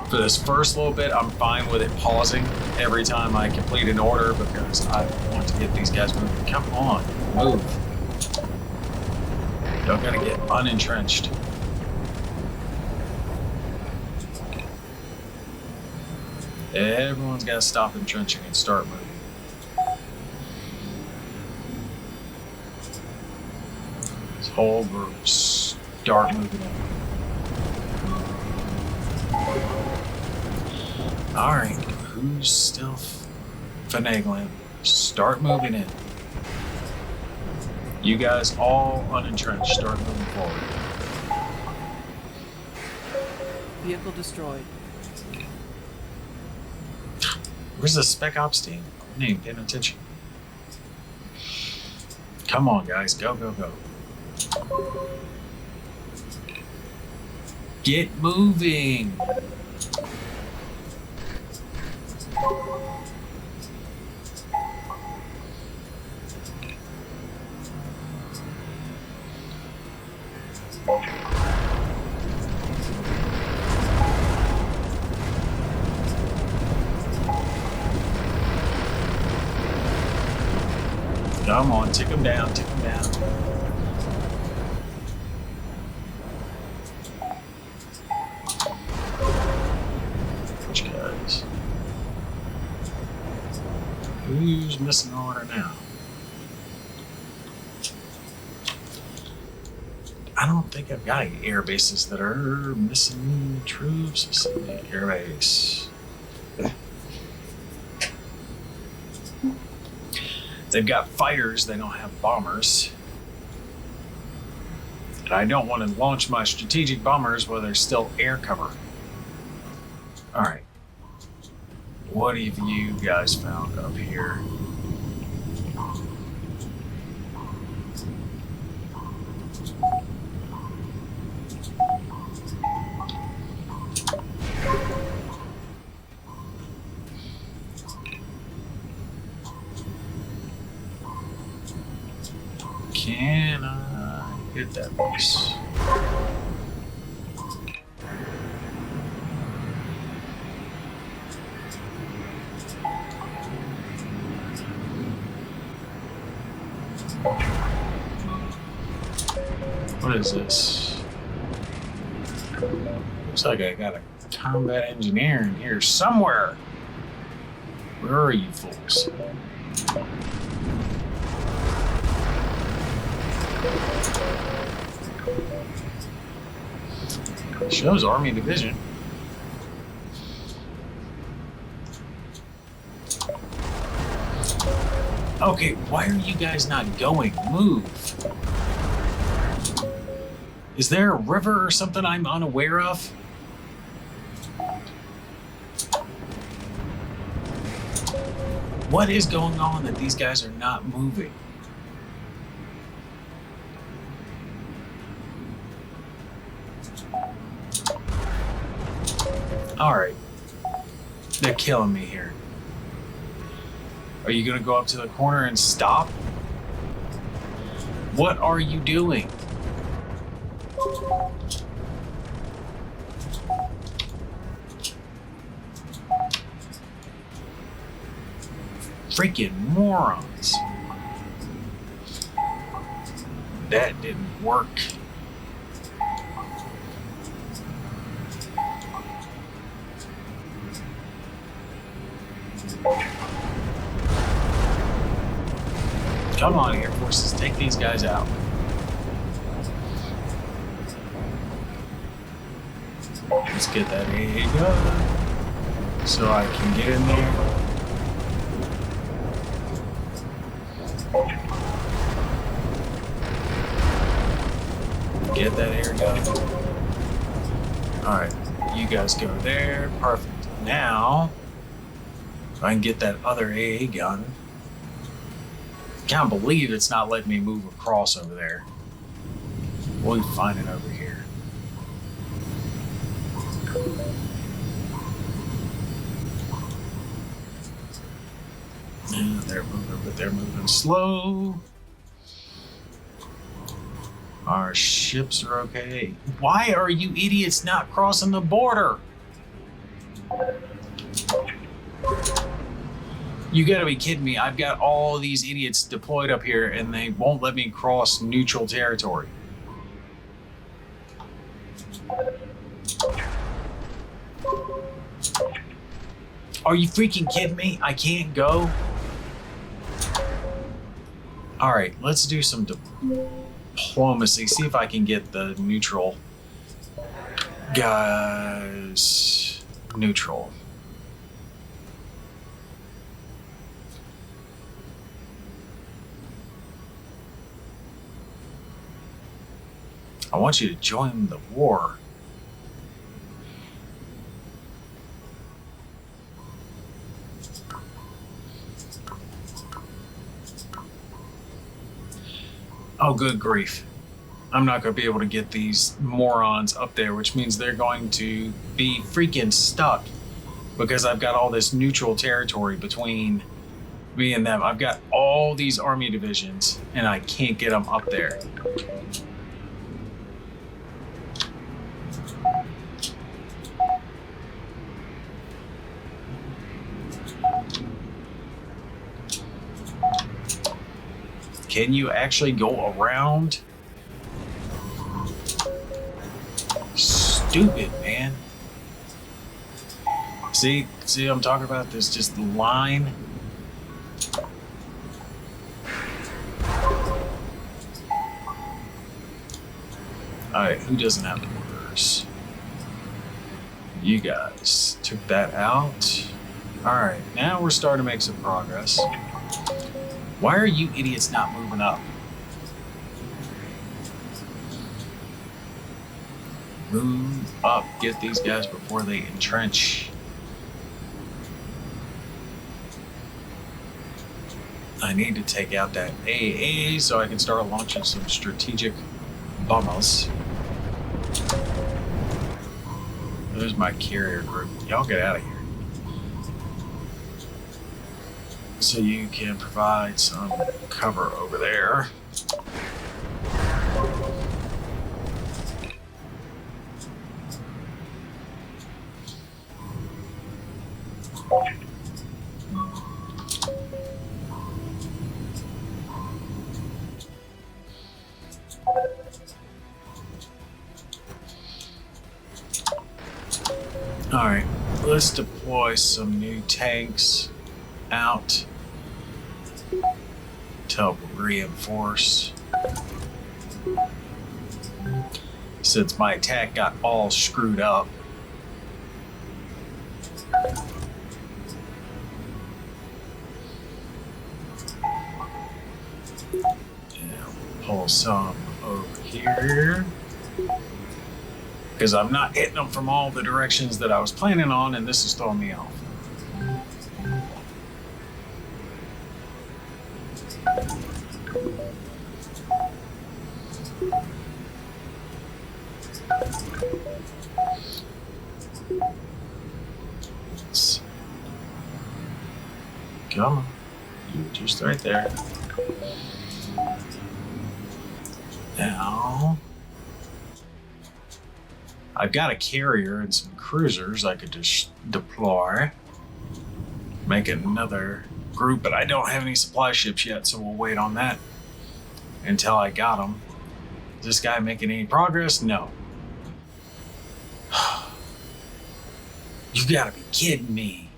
For this first little bit, I'm fine with it pausing every time I complete an order because I want to get these guys moving. Come on, move. Y'all gotta get unentrenched. Everyone's gotta stop entrenching and start moving. This whole group start moving in. Alright, who's still finagling? Start moving in. You guys all unentrenched, start moving forward. Vehicle destroyed. Where's the Spec Ops team? I ain't paying attention. Come on, guys, go, go, go. Get moving! Come on, tick them down, tick them down. Which guys? Who's missing order now? I don't think I've got any air bases that are missing troops. Let's see, air base. They've got fighters, they don't have bombers. And I don't want to launch my strategic bombers while there's still air cover. Alright. What have you guys found up here? Can I hit that base? What is this? Looks like I got a combat engineer in here somewhere. Where are you fools? Shows Army Division. Okay, why are you guys not going? Move. Is there a river or something I'm unaware of? What is going on that these guys are not moving? Alright. They're killing me here. Are you gonna go up to the corner and stop? What are you doing? Freaking morons. That didn't work. Come on, Air Forces, take these guys out. Let's get that AA gun so I can get in there. Get that air gun. Alright, you guys go there. Perfect. Now, if I can get that other AA gun. Can't believe it's not letting me move across over there. We'll find it over here. Yeah, they're moving, but they're moving slow. Our ships are okay. Why are you idiots not crossing the border? You gotta be kidding me. I've got all these idiots deployed up here and they won't let me cross neutral territory. Are you freaking kidding me? I can't go? Alright, let's do some diplomacy. See if I can get the neutral guys neutral. I want you to join the war. Oh, good grief. I'm not going to be able to get these morons up there, which means they're going to be freaking stuck because I've got all this neutral territory between me and them. I've got all these army divisions and I can't get them up there. Can you actually go around? Stupid, man. See what I'm talking about? There's just the line. Alright, who doesn't have orders? You guys took that out. Alright, now we're starting to make some progress. Why are you idiots not moving up? Move up. Get these guys before they entrench. I need to take out that AA so I can start launching some strategic bombers. There's my carrier group. Y'all get out of here. So you can provide some cover over there. All right, let's deploy some new tanks out to help reinforce. Since my attack got all screwed up. And pull some over here. Because I'm not hitting them from all the directions that I was planning on, and this is throwing me off. Come on. You're just right there. Now, I've got a carrier and some cruisers I could just deploy. Make another group, but I don't have any supply ships yet, so we'll wait on that until I got them. Is this guy making any progress? No. You gotta be kidding me.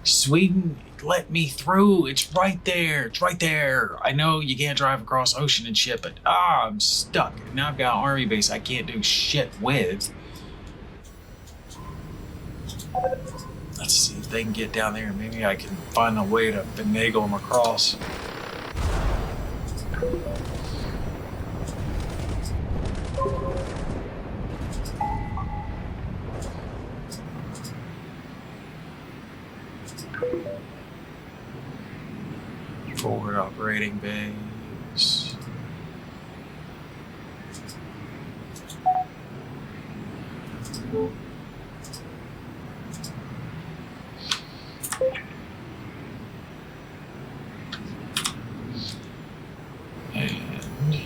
Sweden, let me through. It's right there. It's right there. I know you can't drive across ocean and shit, but I'm stuck. Now I've got an army base I can't do shit with. Let's see if they can get down there. Maybe I can find a way to finagle them across. Forward operating base. And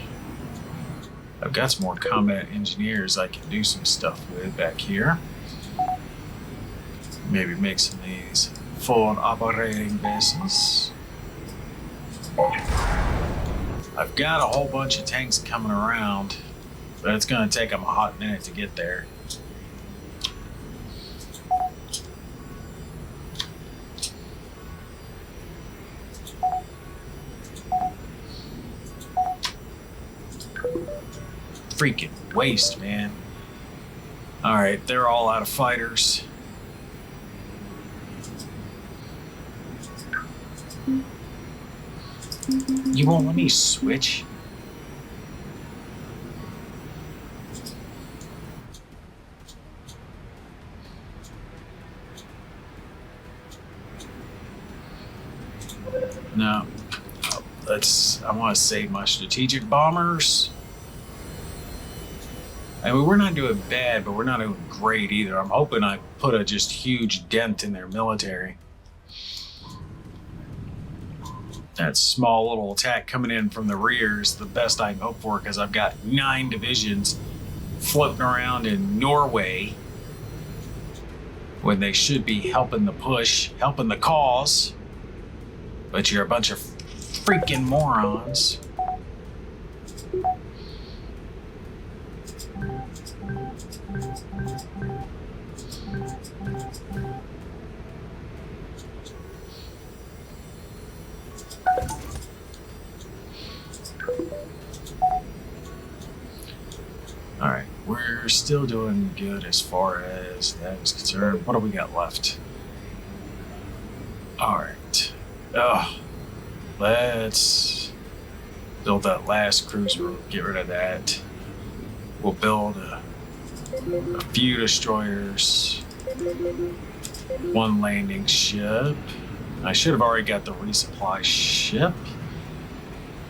I've got some more combat engineers I can do some stuff with back here. Maybe make some of these forward operating bases. I've got a whole bunch of tanks coming around, but it's going to take them a hot minute to get there. Freaking waste, man. Alright, they're all out of fighters. You won't let me switch? No. I want to save my strategic bombers. I mean, we're not doing bad, but we're not doing great either. I'm hoping I put a just huge dent in their military. That small little attack coming in from the rear is the best I can hope for, because I've got 9 divisions floating around in Norway when they should be helping the push, helping the cause. But you're a bunch of freaking morons. All right, we're still doing good as far as that is concerned. What do we got left? All right. Oh, Let's build that last cruiser. Get rid of that. We'll build a few destroyers, one landing ship. I should have already got the resupply ship.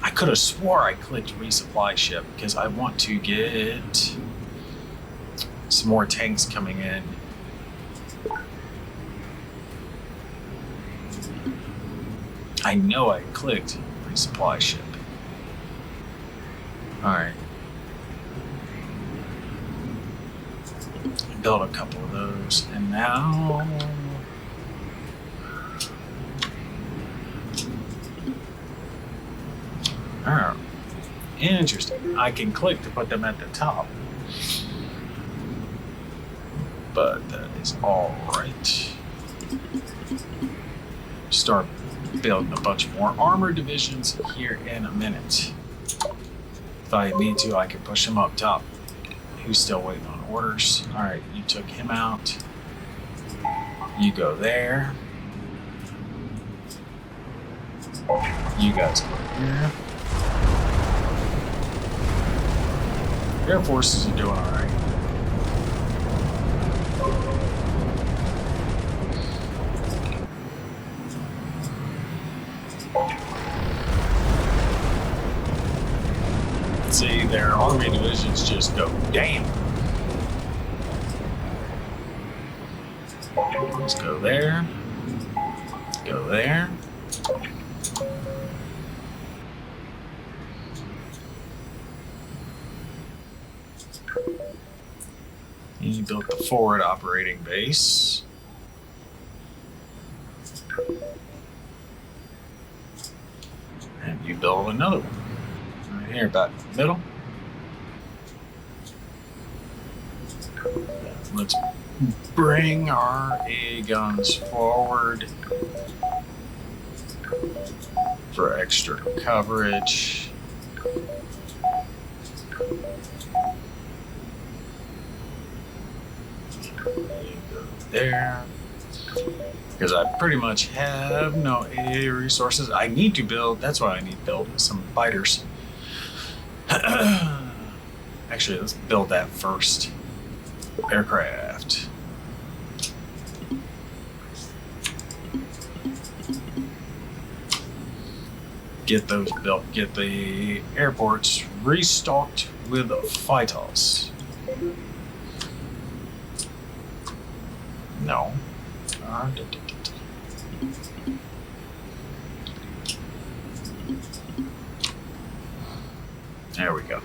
I could have swore I clicked resupply ship because I want to get some more tanks coming in. I know I clicked resupply ship. Alright. Build a couple of those, and now oh, interesting. I can click to put them at the top, but that is all right. Start building a bunch more armor divisions here in a minute. If I need to, I can push them up top. Who's still waiting on orders? All right, you took him out. You go there. You guys go here. Air forces are doing all right. See, their army divisions just go, damn. Let's go there. Go there. You built the forward operating base. And you build another one. Right here, about in the middle. Let's bring our A guns forward for extra coverage. There, because I pretty much have no AA resources. I need to build, that's why I need to build some fighters. Actually, let's build that first. Aircraft. Get those built, get the airports restocked with fighters. No. There we go.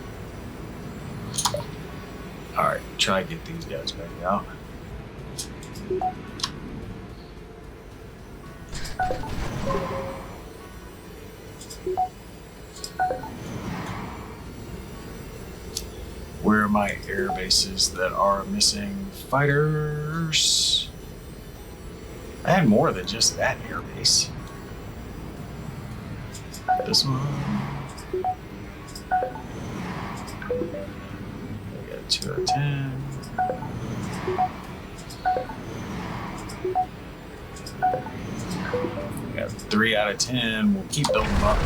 Alright, try to get these guys back out. Where are my air bases that are missing fighters? I had more than just that air base. This one. We got 2 out of 10. We got 3 out of 10. We'll keep building them up.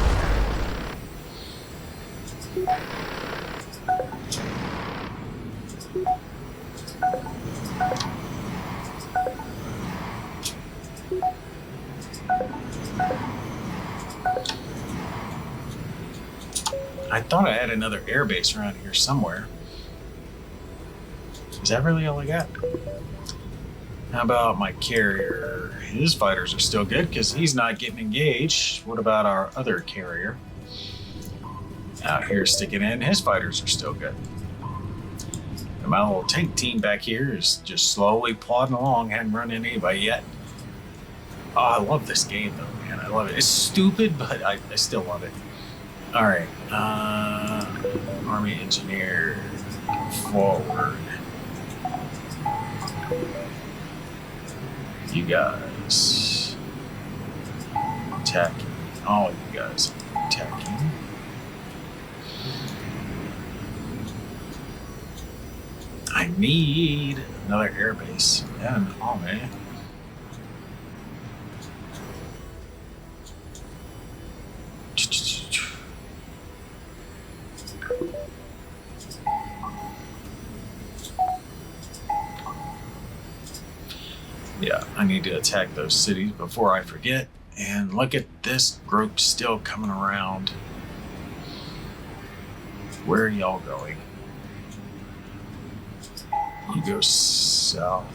I thought I had another air base around here somewhere. Is that really all I got? How about my carrier? His fighters are still good because he's not getting engaged. What about our other carrier? Out here sticking in, his fighters are still good. And my little tank team back here is just slowly plodding along, hadn't run into anybody yet. Oh, I love this game though, man. I love it. It's stupid, but I still love it. All right, Army engineer, forward. You guys attacking. All you guys attacking. I need another airbase and an army. Yeah, I need to attack those cities before I forget. And look at this group still coming around. Where are y'all going? You go south.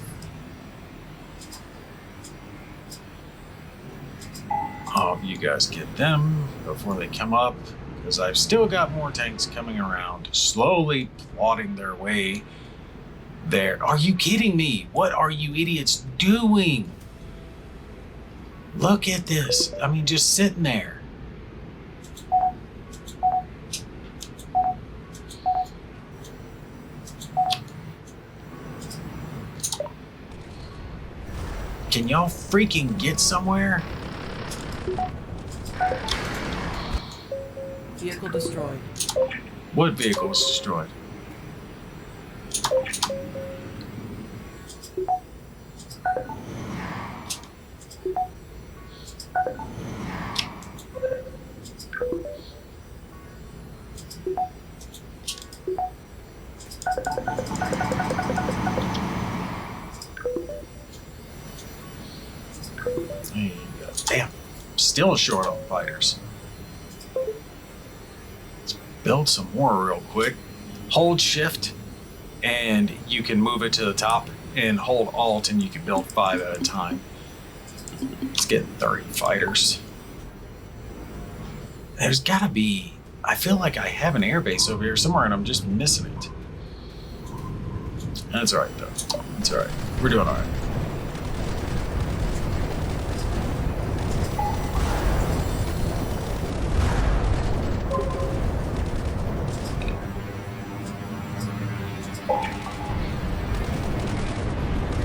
Oh, you guys get them before they come up, because I've still got more tanks coming around, slowly plotting their way there. Are you kidding me? What are you idiots doing? Look at this. I mean, just sitting there. Can y'all freaking get somewhere? Vehicle destroyed. What vehicle was destroyed? There you go. Damn, still short on fighters. Let's build some more real quick. Hold shift and you can move it to the top, and hold alt and you can build 5 at a time. Let's get 30 fighters. There's gotta be, I feel like I have an airbase over here somewhere and I'm just missing it. That's alright though. That's alright. We're doing alright.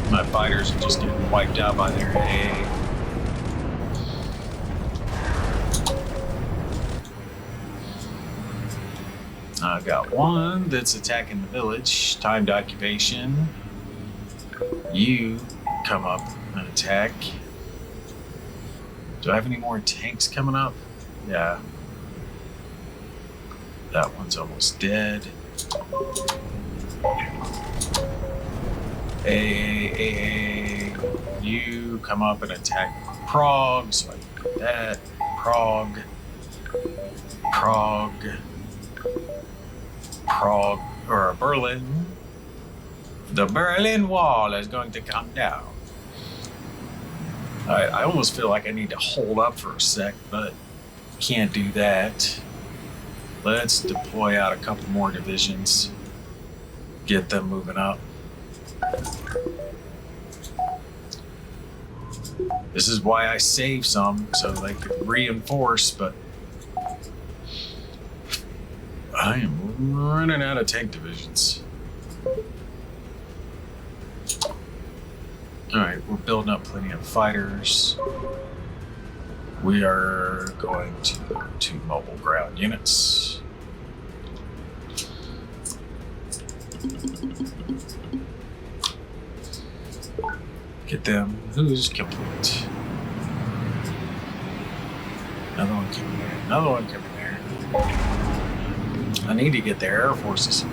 My fighters are just getting wiped out by their AA. I've got one that's attacking the village. Timed occupation. You come up and attack. Do I have any more tanks coming up? Yeah. That one's almost dead. You come up and attack Prague, so I can put that. Prague, or Berlin. The Berlin Wall is going to come down. I almost feel like I need to hold up for a sec, but can't do that. Let's deploy out a couple more divisions. Get them moving up. This is why I save some, so they could reinforce, but I am running out of tank divisions. Alright, we're building up plenty of fighters. We are going to go to mobile ground units. Get them. Who's complete? Another one coming there. Another one coming there. I need to get their air forces.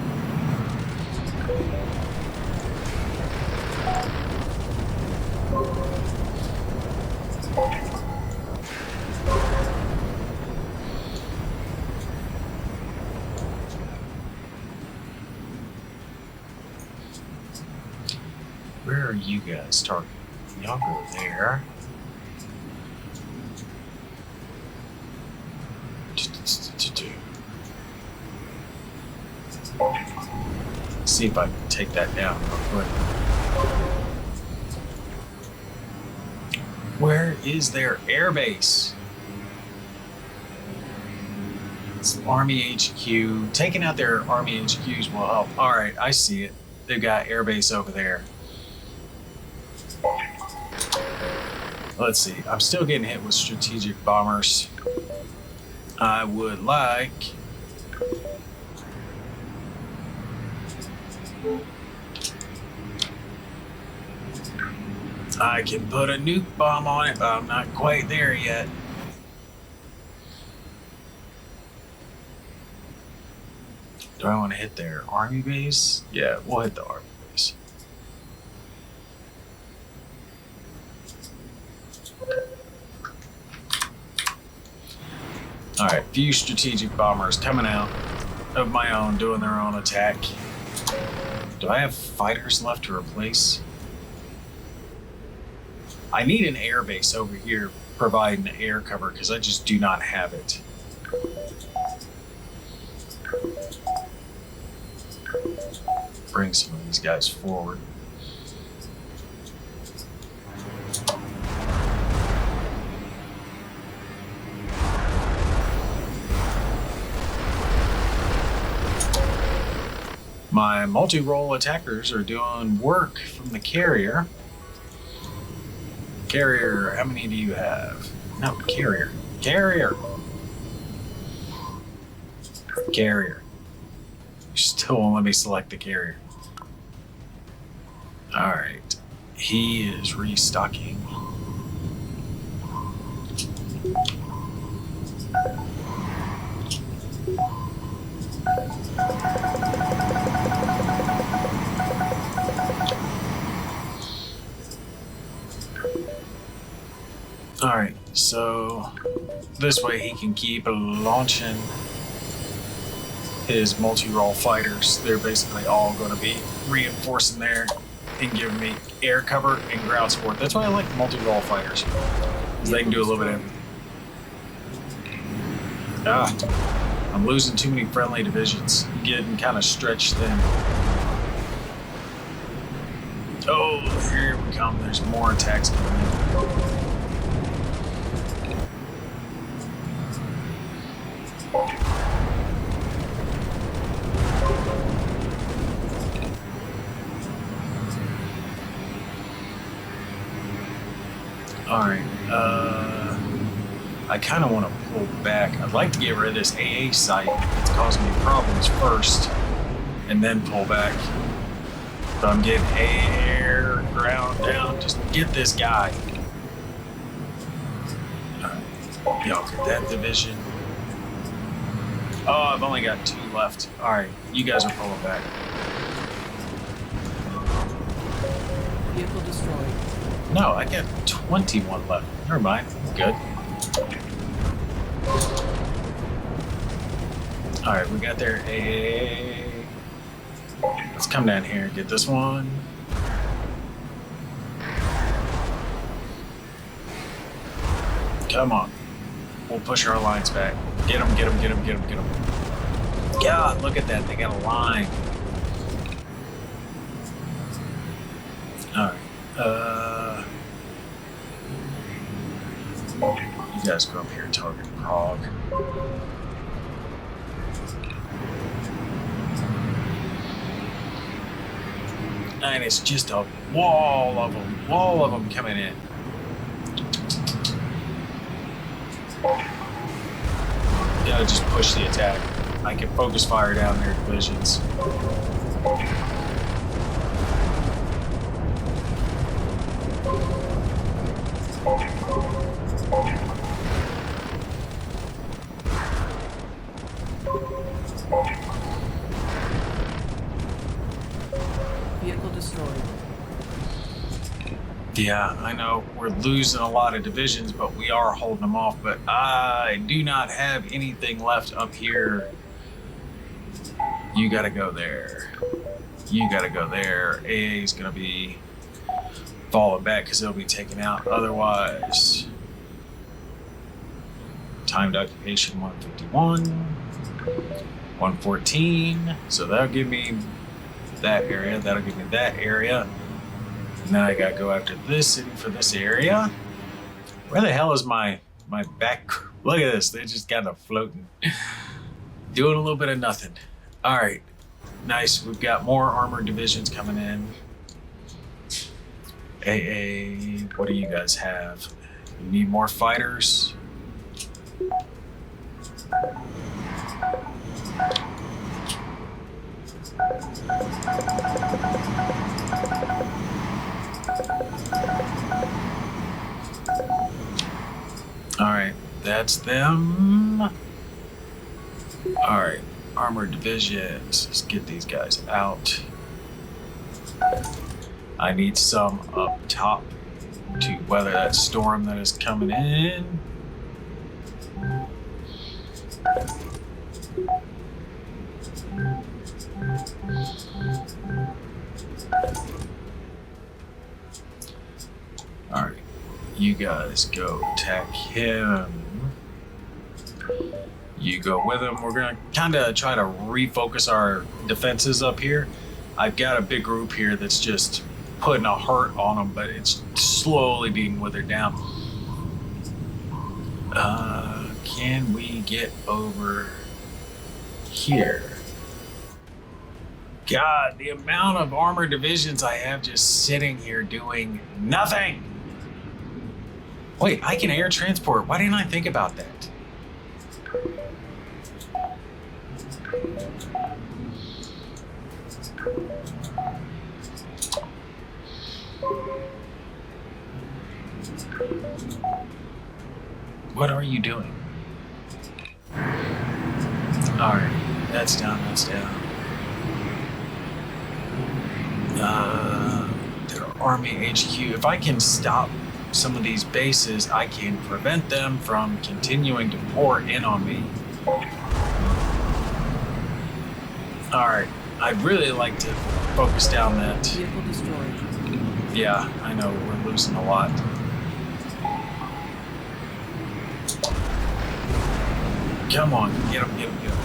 Where are you guys targeting? Y'all go there. See if I can take that down real quick. Where is their airbase? It's Army HQ. Taking out their Army HQs will help. Alright, I see it. They've got airbase over there. Let's see. I'm still getting hit with strategic bombers. I would like... I can put a nuke bomb on it, but I'm not quite there yet. Do I want to hit their army base? Yeah, we'll hit the army base. Alright, few strategic bombers coming out of my own, doing their own attack. Do I have fighters left to replace? I need an air base over here providing air cover because I just do not have it. Bring some of these guys forward. My multi-role attackers are doing work from the carrier. Carrier, how many do you have? No, carrier. Carrier! Carrier. You still won't let me select the carrier. Alright. He is restocking. Alright, so this way he can keep launching his multi-role fighters. They're basically all going to be reinforcing there and giving me air cover and ground support. That's why I like multi-role fighters, because they can do a little bit of everything. I'm losing too many friendly divisions. Getting kind of stretched thin. Oh, here we come. There's more attacks coming in. Alright, I kind of want to pull back. I'd like to get rid of this AA site. It's causing me problems first, and then pull back. But I'm getting air, ground down. Just get this guy. Alright, y'all get that division. Oh, I've only got 2 left. Alright, you guys are pulling back. Vehicle destroyed. No, I got 21 left. Never mind. Good. Alright, we got their AA. Let's come down here and get this one. Come on. We'll push our lines back. Get them, get them, get them, get them, get them. God, look at that. They got a line. Alright. You guys go up here and target Prague. And it's just a wall of them coming in. Gotta just push the attack. I can focus fire down their divisions. Vehicle destroyed. Yeah, I know we're losing a lot of divisions, but we are holding them off. But I do not have anything left up here. You gotta go there. You gotta go there. AA is gonna be falling back because it'll be taken out otherwise. Timed occupation 151, 114. So that'll give me that area. That'll give me that area. And then I gotta go after this city for this area. Where the hell is my back? Look at this. They're just kind of floating. Doing a little bit of nothing. All right. Nice. We've got more armored divisions coming in. AA, what do you guys have? You need more fighters? All right, that's them. All right, armored divisions. Let's get these guys out. I need some up top to weather that storm that is coming in. Alright, you guys go attack him. You go with him. We're gonna kind of try to refocus our defenses up here. I've got a big group here that's just putting a hurt on them, but it's slowly being withered down. Can we get over here? God, the amount of armored divisions I have just sitting here doing nothing. Wait, I can air transport. Why didn't I think about that? What are you doing? Alright, that's down, that's down. Their army HQ. If I can stop some of these bases, I can prevent them from continuing to pour in on me. Alright, I'd really like to focus down that. Vehicle destroyed. Yeah, I know, we're losing a lot. Come on, get him, get him, get him.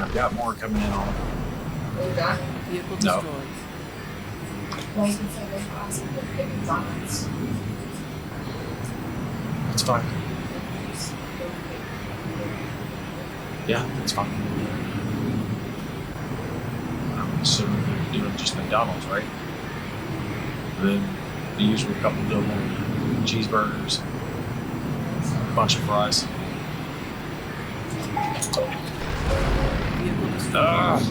I've got more coming in on him. We're done. Vehicle No. destroyed. Like you said, there's lots of good McDonald's. It's fine. Yeah, it's fine. I'm assuming you're doing just McDonald's, right? Then the usual couple of little cheeseburgers, a bunch of fries. Vehicle destroyed.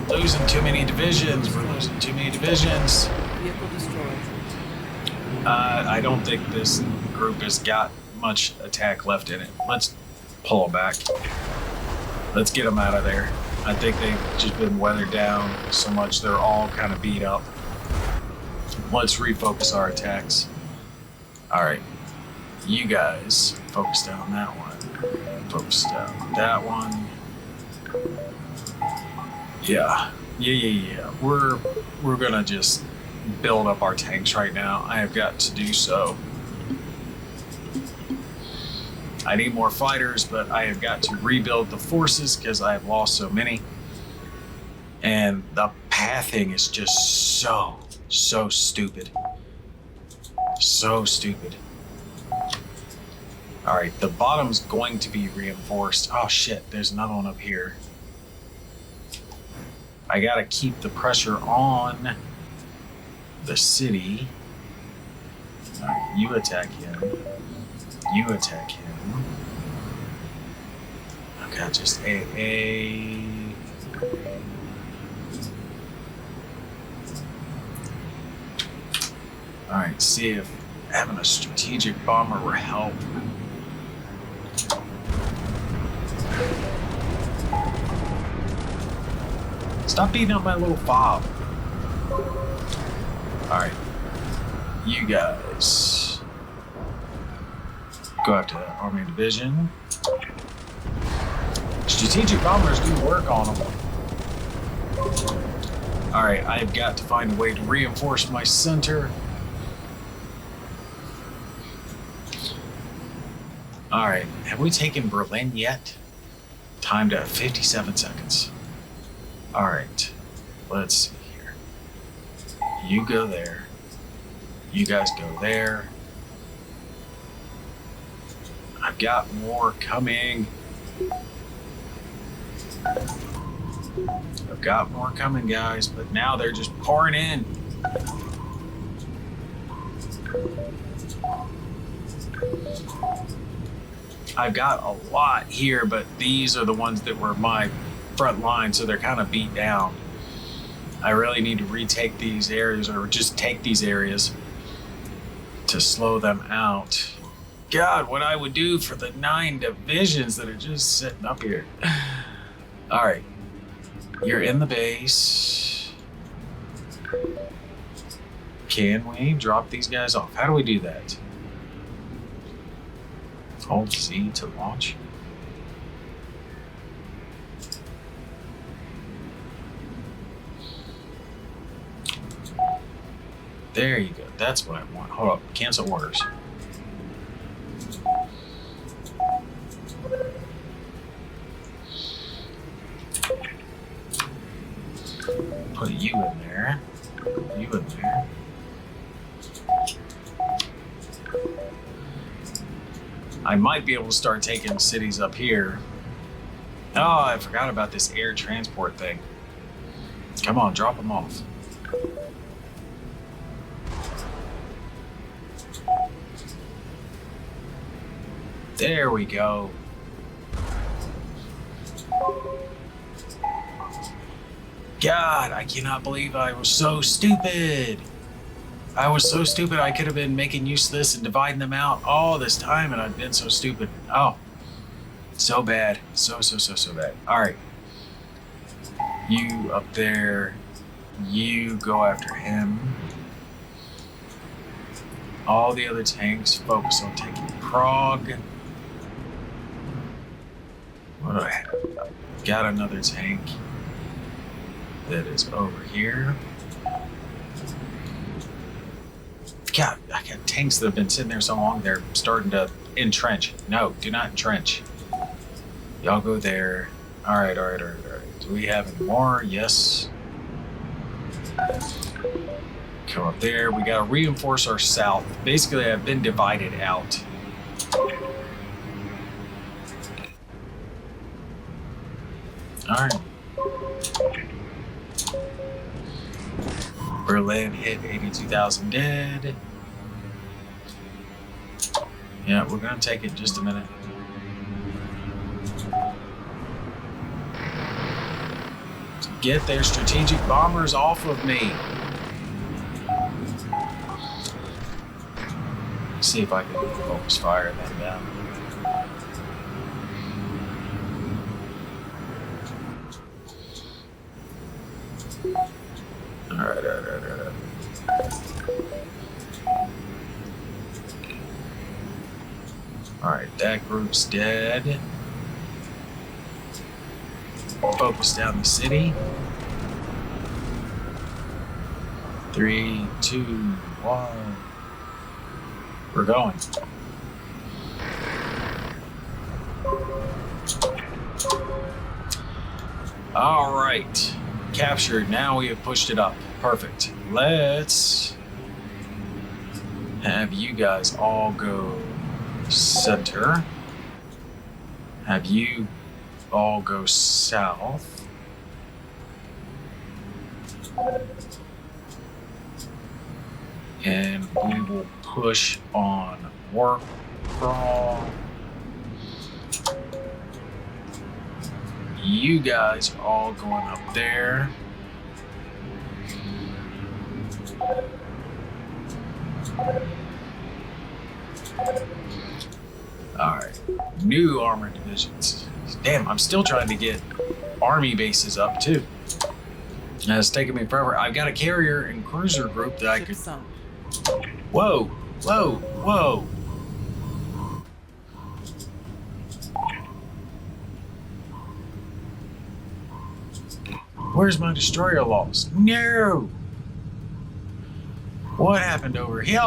Losing too many divisions. We're losing too many divisions. Vehicle destroyed. I don't think this group has got much attack left in it. Let's pull them back. Let's get them out of there. I think they've just been weathered down so much they're all kind of beat up. Let's refocus our attacks. Alright. You guys focus down that one. Focus down that one. Yeah. We're gonna just build up our tanks right now. I have got to do so. I need more fighters, but I have got to rebuild the forces because I have lost so many. And the pathing is just so stupid. So stupid. Alright, the bottom's going to be reinforced. Oh shit, there's another one up here. I gotta keep the pressure on the city. Alright, you attack him. You attack him. Okay, just a. Alright, see if having a strategic bomber will help. Stop beating up my little fob. Alright. You guys go after that army division. Strategic bombers do work on them. Alright, I've got to find a way to reinforce my center. Alright, have we taken Berlin yet? Timed at 57 seconds. Alright, let's see here. You go there. You guys go there. I've got more coming. I've got more coming, guys, but now they're just pouring in. I've got a lot here, but these are the ones that were my front line, so they're kind of beat down. I really need to retake these areas, or just take these areas to slow them out. God, what I would do for the 9 divisions that are just sitting up here. All right, you're in the base. Can we drop these guys off? How do we do that? Hold Z to launch. There you go. That's what I want. Hold up. Cancel orders. Put you in there. You in there. I might be able to start taking cities up here. Oh, I forgot about this air transport thing. Come on, drop them off. There we go. God, I cannot believe I was so stupid. I was so stupid. I could have been making use of this and dividing them out all this time, and I've been so stupid. Oh, so bad. So bad. All right. You up there. You go after him. All the other tanks focus on taking Prague. What do I have? Got another tank that is over here. God, I got tanks that have been sitting there so long, they're starting to entrench. No, do not entrench. Y'all go there. All right. Do we have any more? Yes. Come up there. We gotta reinforce our south. Basically, I've been divided out. All right. Berlin hit 82,000 dead. Yeah, we're gonna take it in just a minute. Get their strategic bombers off of me. See if I can focus fire them down. All right. All right, that group's dead. Focus down the city. 3, 2, 1. We're going. All right. Captured. Now we have pushed it up. Perfect. Let's have you guys all go center. Have you all go south. And we will push on work crawl. You guys all going up there. Alright, new armored divisions. Damn, I'm still trying to get army bases up too. It's taking me forever. I've got a carrier and cruiser group that I could... Whoa, whoa, whoa. Where's my destroyer lost? No! What happened over here?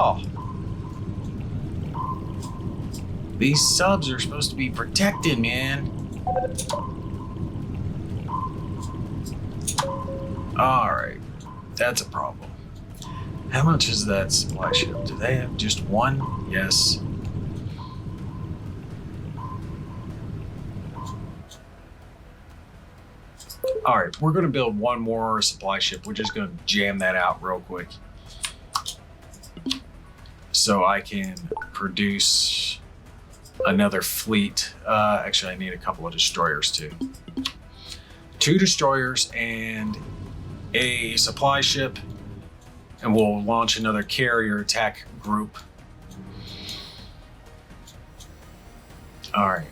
These subs are supposed to be protected, man. Alright, that's a problem. How much is that supply ship? Do they have just one? Yes. Alright, we're going to build one more supply ship. We're just going to jam that out real quick. So I can produce another fleet. Actually, I need a couple of destroyers too. 2 destroyers and a supply ship. And we'll launch another carrier attack group. All right.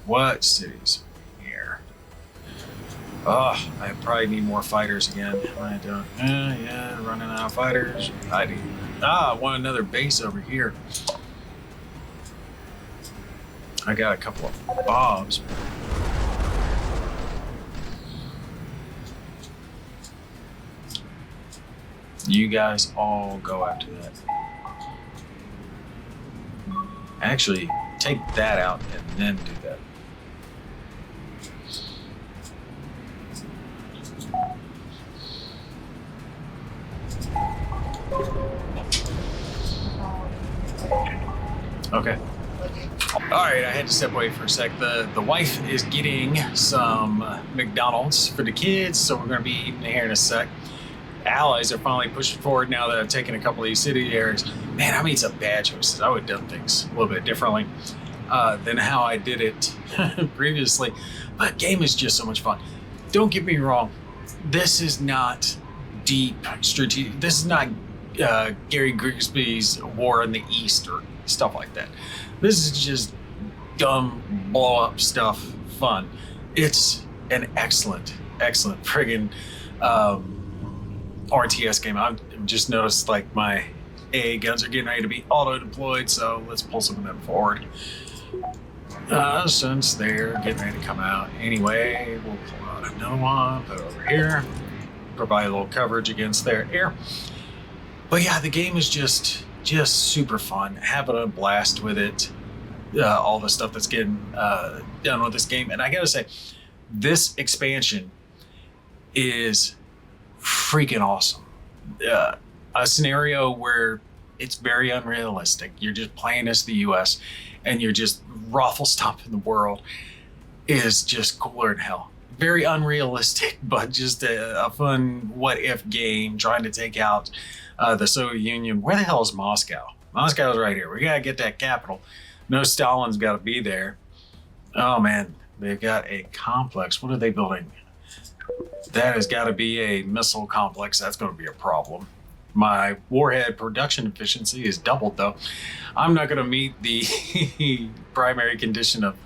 What cities here? Oh, I probably need more fighters again. I don't. Yeah, running out of fighters. I need. I want another base over here. I got a couple of bobs. You guys all go after that. Actually, take that out and then do that. Okay. All right, I had to step away for a sec. The wife is getting some McDonald's for the kids, so we're going to be eating here in a sec. Allies are finally pushing forward now that I've taken a couple of these city areas. Man, I made some bad choices. I would have done things a little bit differently than how I did it previously. But game is just so much fun. Don't get me wrong. This is not deep strategic. This is not Gary Grigsby's War in the East or stuff like that. This is just dumb blow up stuff fun. It's an excellent friggin' RTS game. I've just noticed like my AA guns are getting ready to be auto deployed, so let's pull some of them forward. Since they're getting ready to come out anyway, we'll pull out another one, put it over here, provide a little coverage against their air. But yeah, the game is just super fun, having a blast with it. All the stuff that's getting done with this game, and I gotta say, this expansion is freaking awesome. A scenario where it's very unrealistic. You're just playing as the U.S. and you're just raffle stomping the world is just cooler than hell. Very unrealistic, but just a fun what-if game trying to take out the Soviet Union. Where the hell is Moscow? Moscow's right here. We gotta get that capital. No, Stalin's got to be there. Oh man, they've got a complex. What are they building? That has got to be a missile complex. That's going to be a problem. My warhead production efficiency is doubled though. I'm not going to meet the primary condition of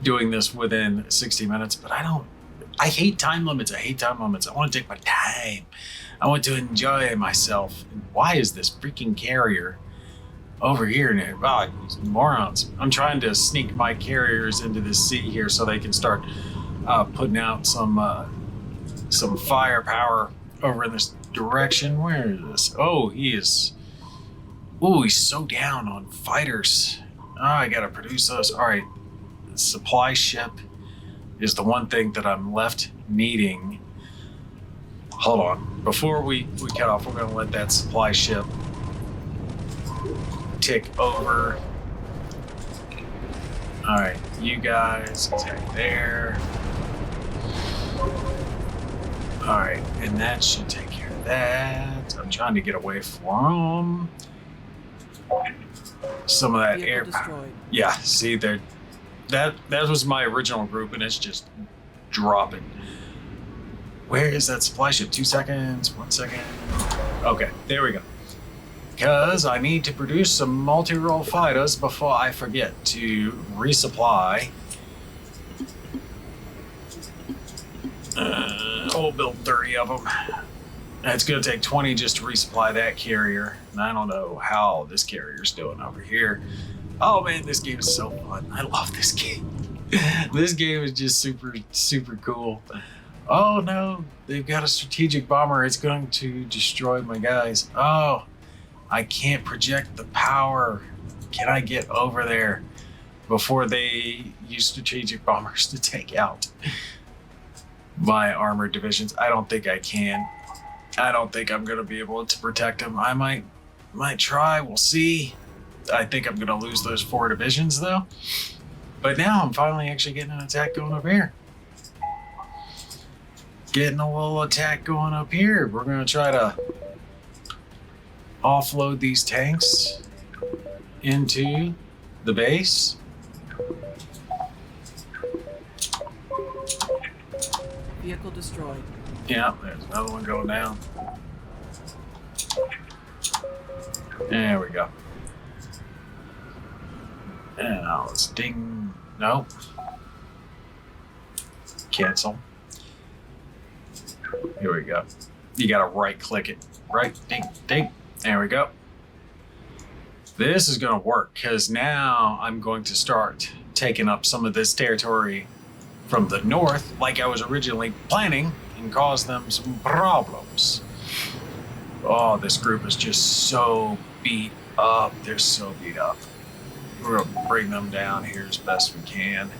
doing this within 60 minutes, but I hate time limits. I want to take my time. I want to enjoy myself. And why is this freaking carrier over here now? Oh, morons. I'm trying to sneak my carriers into this sea here so they can start putting out some firepower over in this direction. Where is this? Oh, he's so down on fighters. Oh, I gotta produce those. All right, the supply ship is the one thing that I'm left needing. Hold on, before we cut off, we're gonna let that supply ship tick over. All right, you guys attack there. All right, and that should take care of that. I'm trying to get away from some of that air power. Yeah, see there, that was my original group, and it's just dropping. Where is that supply ship? 2 seconds, 1 second. Okay, there we go. Because I need to produce some multi-role fighters before I forget to resupply. We'll build 30 of them. It's going to take 20 just to resupply that carrier. And I don't know how this carrier's doing over here. Oh man, this game is so fun. I love this game. This game is just super cool. Oh no, they've got a strategic bomber. It's going to destroy my guys. Oh, I can't project the power. Can I get over there before they use strategic bombers to take out my armored divisions? I don't think I can. I don't think I'm going to be able to protect them. I might try. We'll see. I think I'm going to lose those 4 divisions though. But now I'm finally actually getting an attack going over here. Getting a little attack going up here. We're going to try to offload these tanks into the base. Vehicle destroyed. Yeah, there's another one going down. There we go. And now let's ding. No. Cancel. Here we go. You gotta right click it. Right, ding, ding. There we go. This is gonna work because now I'm going to start taking up some of this territory from the north like I was originally planning and cause them some problems. Oh, this group is just so beat up. They're so beat up. We're gonna bring them down here as best we can.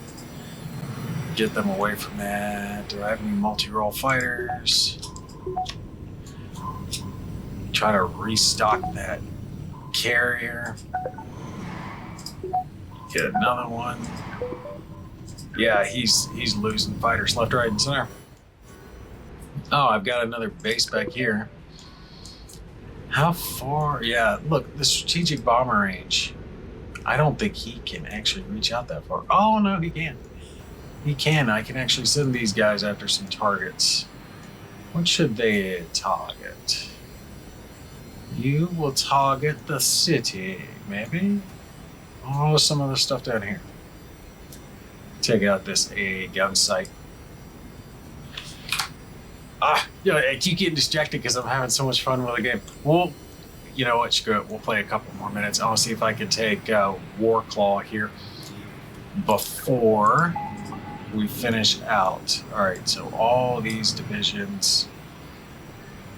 Get them away from that. Do I have any multi-role fighters? Try to restock that carrier. Get another one. Yeah, he's losing fighters left, right, and center. Oh, I've got another base back here. How far? Yeah, look, the strategic bomber range. I don't think he can actually reach out that far. Oh, no, he can. He can. I can actually send these guys after some targets. What should they target? You will target the city, maybe? Oh, some other stuff down here. Take out this AA gun site. I keep getting distracted because I'm having so much fun with the game. Well, you know what? Screw it. We'll play a couple more minutes. I want to see if I can take Warclaw here before we finish out. All right, so all these divisions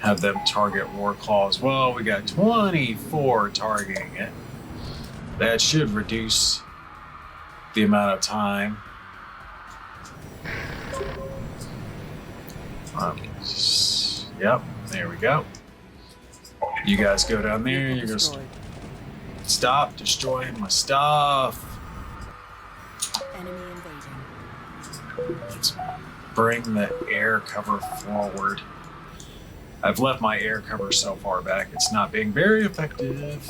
have them target Warclaw as well. We got 24 targeting it. That should reduce the amount of time. Yep, there we go. You guys go down there. You go stop destroying my stuff. Enemy invading. Let's bring the air cover forward. I've left my air cover so far back, it's not being very effective.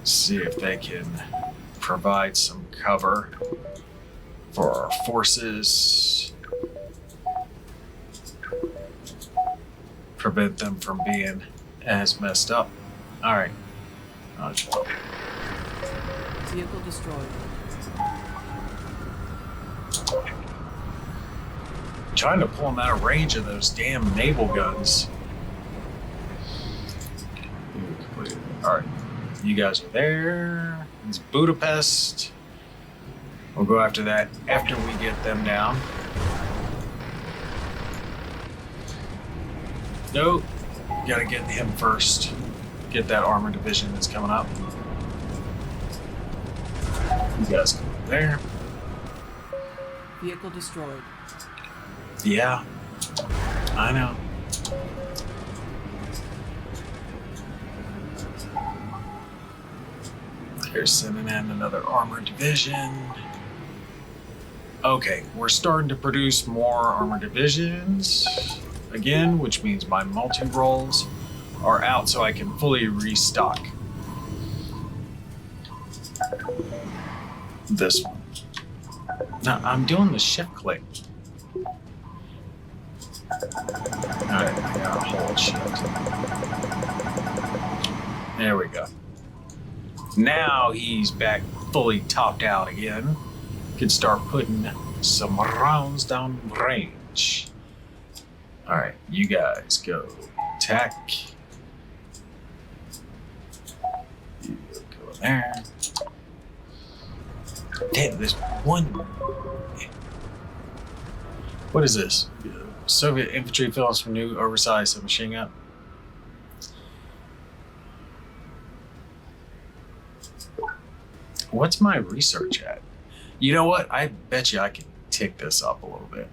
See if they can provide some cover for our forces. Prevent them from being as messed up. All right. Vehicle destroyed. Trying to pull them out of range of those damn naval guns. All right. You guys are there. It's Budapest. We'll go after that after we get them down. Nope. Gotta get him first. Get that armor division that's coming up. You guys go there. Vehicle destroyed. Yeah. I know. Here's sending in another armor division. Okay, we're starting to produce more armor divisions again, which means my multi-rolls are out so I can fully restock this one. Now, I'm doing the shift click. Alright, I gotta hold shift. There we go. Now he's back fully topped out again. Can start putting some rounds down range. All right, you guys go attack. You go there. Damn, this one. What is this? Soviet infantry fills from new oversized submachine gun. What's my research at? You know what? I bet you I can tick this up a little bit.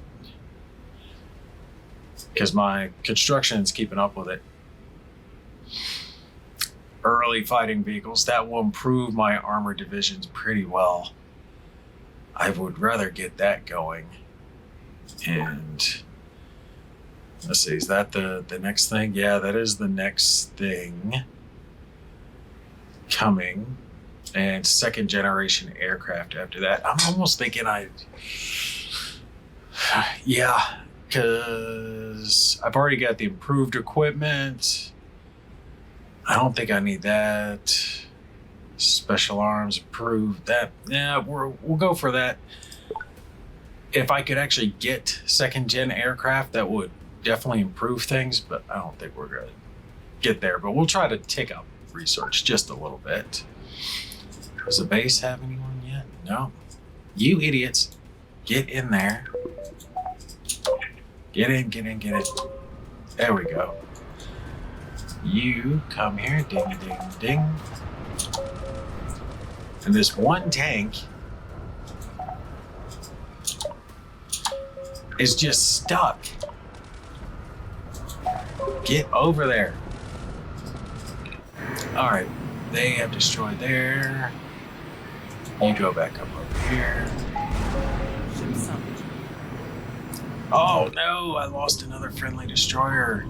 Because my construction is keeping up with it. Early fighting vehicles, that will improve my armor divisions pretty well. I would rather get that going. And let's see, is that the next thing? Yeah, that is the next thing coming. And second generation aircraft after that. I'm almost thinking yeah, because I've already got the improved equipment. I don't think I need that. Special arms approved. That, yeah, we'll go for that. If I could actually get second gen aircraft, that would definitely improve things, but I don't think we're gonna get there. But we'll try to tick up research just a little bit. Does the base have anyone yet? No. You idiots, get in there. Get in, get in, get in. There we go. You come here, ding, ding, ding. And this one tank is just stuck. Get over there. All right, they have destroyed there. You go back up over here. Ship sunk. Oh no, I lost another friendly destroyer.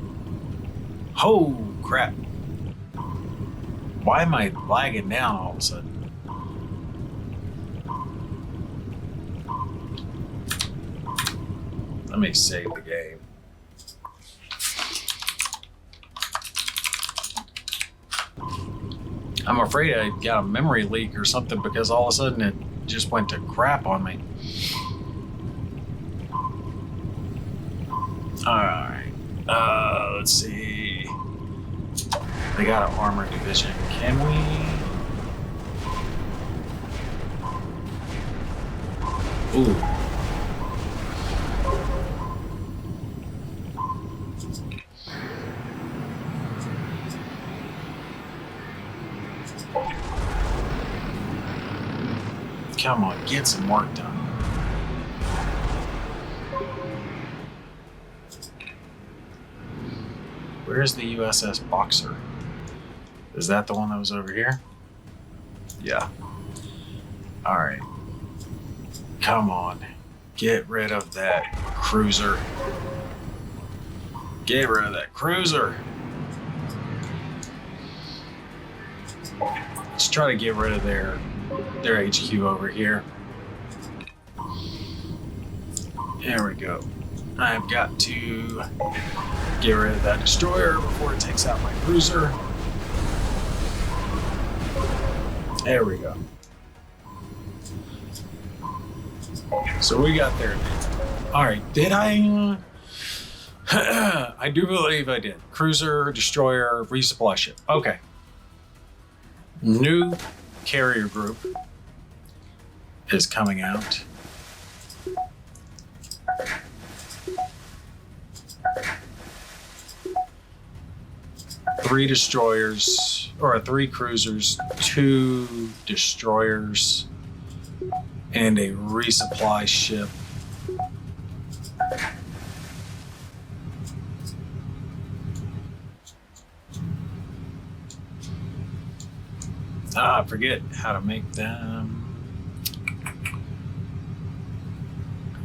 Oh crap. Why am I lagging down all of a sudden? Let me save the game. I'm afraid I got a memory leak or something because all of a sudden it just went to crap on me. Alright. Let's see. They got an armored division. Can we? Ooh. Come on, get some work done. Where's the USS Boxer? Is that the one that was over here? Yeah. All right. Come on. Get rid of that cruiser. Get rid of that cruiser. Let's try to get rid of their HQ over here. There we go. I've got to get rid of that destroyer before it takes out my cruiser. There we go. So we got there. All right, did I? I do believe I did. Cruiser, destroyer, resupply ship. Okay. New carrier group is coming out. Three destroyers, or 3 cruisers, 2 destroyers, and a resupply ship. I forget how to make them.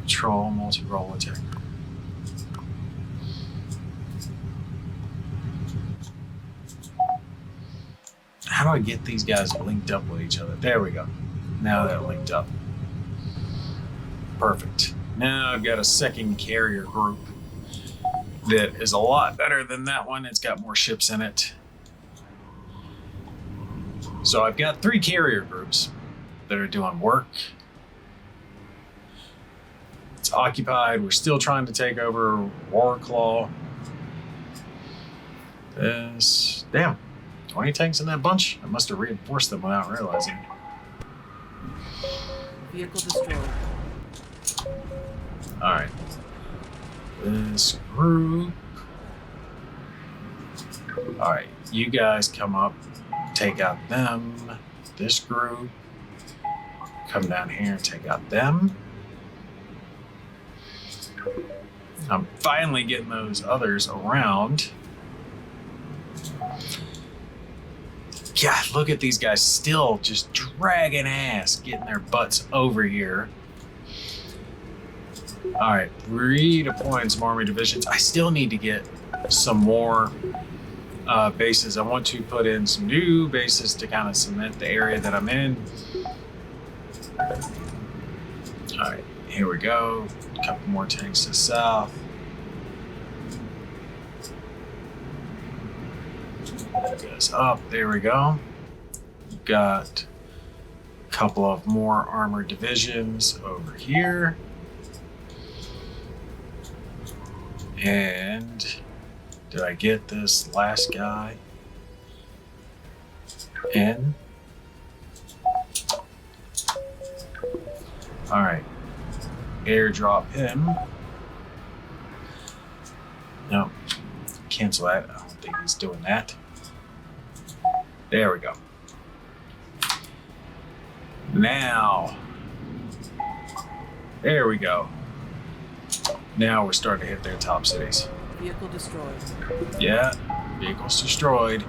Control multi-role attack. How do I get these guys linked up with each other? There we go. Now they're linked up. Perfect. Now I've got a second carrier group that is a lot better than that one. It's got more ships in it. So I've got 3 carrier groups that are doing work. It's occupied. We're still trying to take over Warclaw. Damn. 20 tanks in that bunch? I must have reinforced them without realizing. Vehicle destroyed. Alright. This group. Alright, you guys come up, take out them. This group. Come down here and take out them. I'm finally getting those others around. God, look at these guys still just dragging ass, getting their butts over here. All right, redeploying some army divisions. I still need to get some more bases. I want to put in some new bases to kind of cement the area that I'm in. All right, here we go. A couple more tanks to the south. That goes up. There we go. Got a couple of more armored divisions over here. And did I get this last guy in? All right. Airdrop him. No, cancel that. I don't think he's doing that. There we go. Now, there we go. Now we're starting to hit their top cities. Vehicle destroyed. Yeah, vehicles destroyed.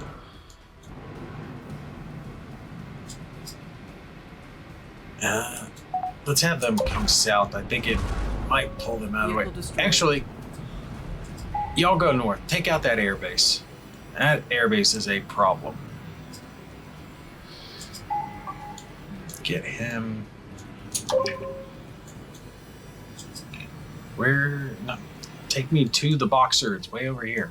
Let's have them come south. I think it might pull them out of the way. Destroyed. Actually, y'all go north. Take out that airbase. That airbase is a problem. Get him. Where? No. Take me to the boxer. It's way over here.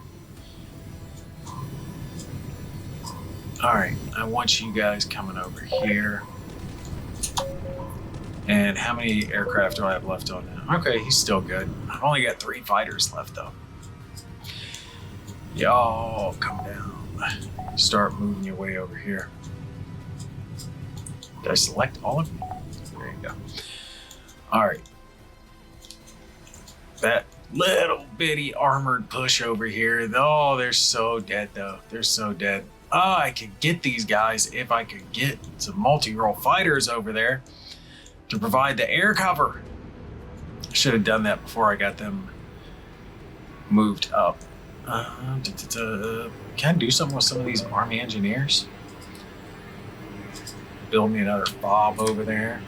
Alright, I want you guys coming over here. And how many aircraft do I have left on now? Okay, he's still good. I've only got 3 fighters left though. Y'all come down. Start moving your way over here. Did I select all of you? There you go. Alright. That little bitty armored push over here. Oh, they're so dead though. They're so dead. Oh, I could get these guys if I could get some multi-role fighters over there to provide the air cover. I should have done that before I got them moved up. Can I do something with some of these army engineers? Build me another fob over there.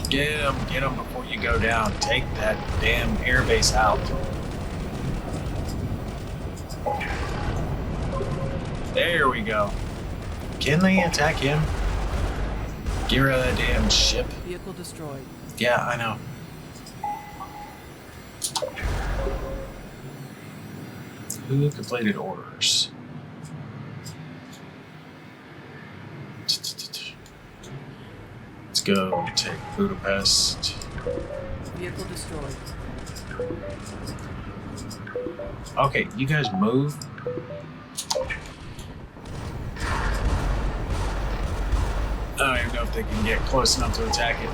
Get him before you go down. Take that damn airbase out. There we go. Can they attack him? Get rid of that damn ship. Vehicle destroyed. Yeah, I know. Who completed orders? Let's go take Budapest. Vehicle destroyed. Okay, you guys move. I don't even know if they can get close enough to attack it.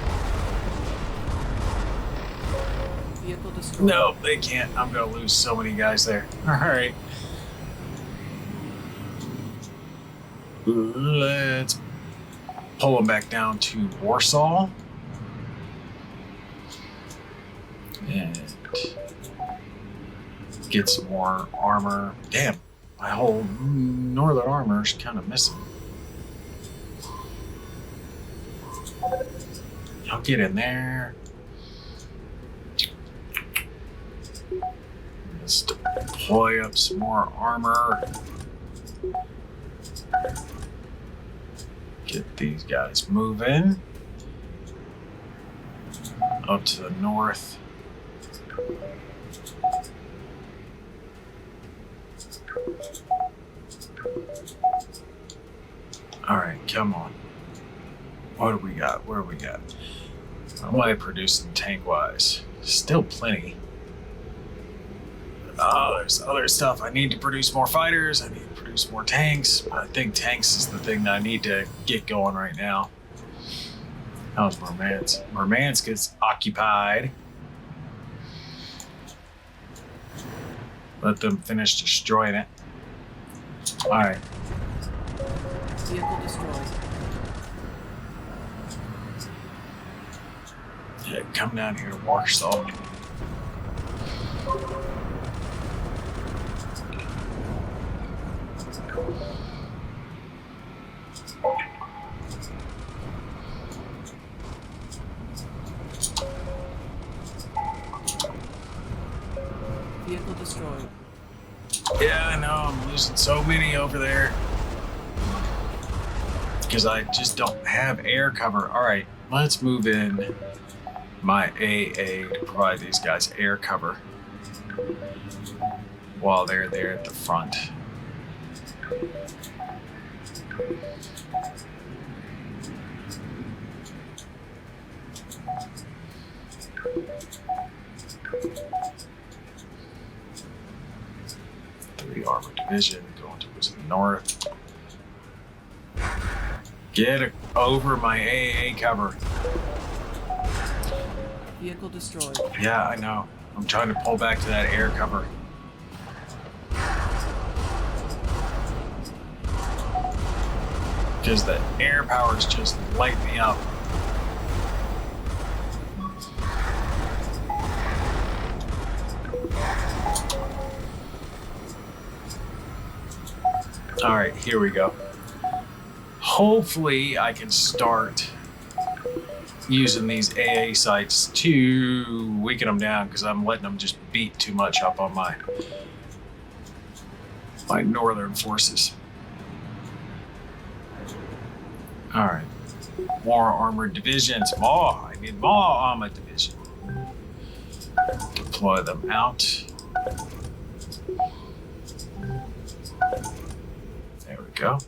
Vehicle destroyed. No, they can't. I'm gonna lose so many guys there. Alright. Let's pull them back down to Warsaw. And get some more armor. Damn, my whole northern armor is kind of missing. I'll get in there. Let's deploy up some more armor. Get these guys moving. Up to the north. Alright, come on. What do we got? Where do we got? What am I producing tank-wise? Still plenty. Oh, there's other stuff. I need to produce more fighters. I need to produce more tanks. But I think tanks is the thing that I need to get going right now. How's Murmansk? Murmansk is occupied. Let them finish destroying it. Alright. Vehicle destroyed. Yeah, come down here to Warsaw. Vehicle destroyed. Yeah, I know, I'm losing so many over there. Because I just don't have air cover. All right, let's move in my AA to provide these guys air cover while they're there at the front. Three armored division going towards the north. Get over my AA cover. Vehicle destroyed. Yeah, I know. I'm trying to pull back to that air cover. Because the air powers just light me up. All right, here we go. Hopefully I can start using these AA sites to weaken them down, because I'm letting them just beat too much up on my northern forces. All right, more armored divisions. More. I need more armored division. Deploy them out. There we go.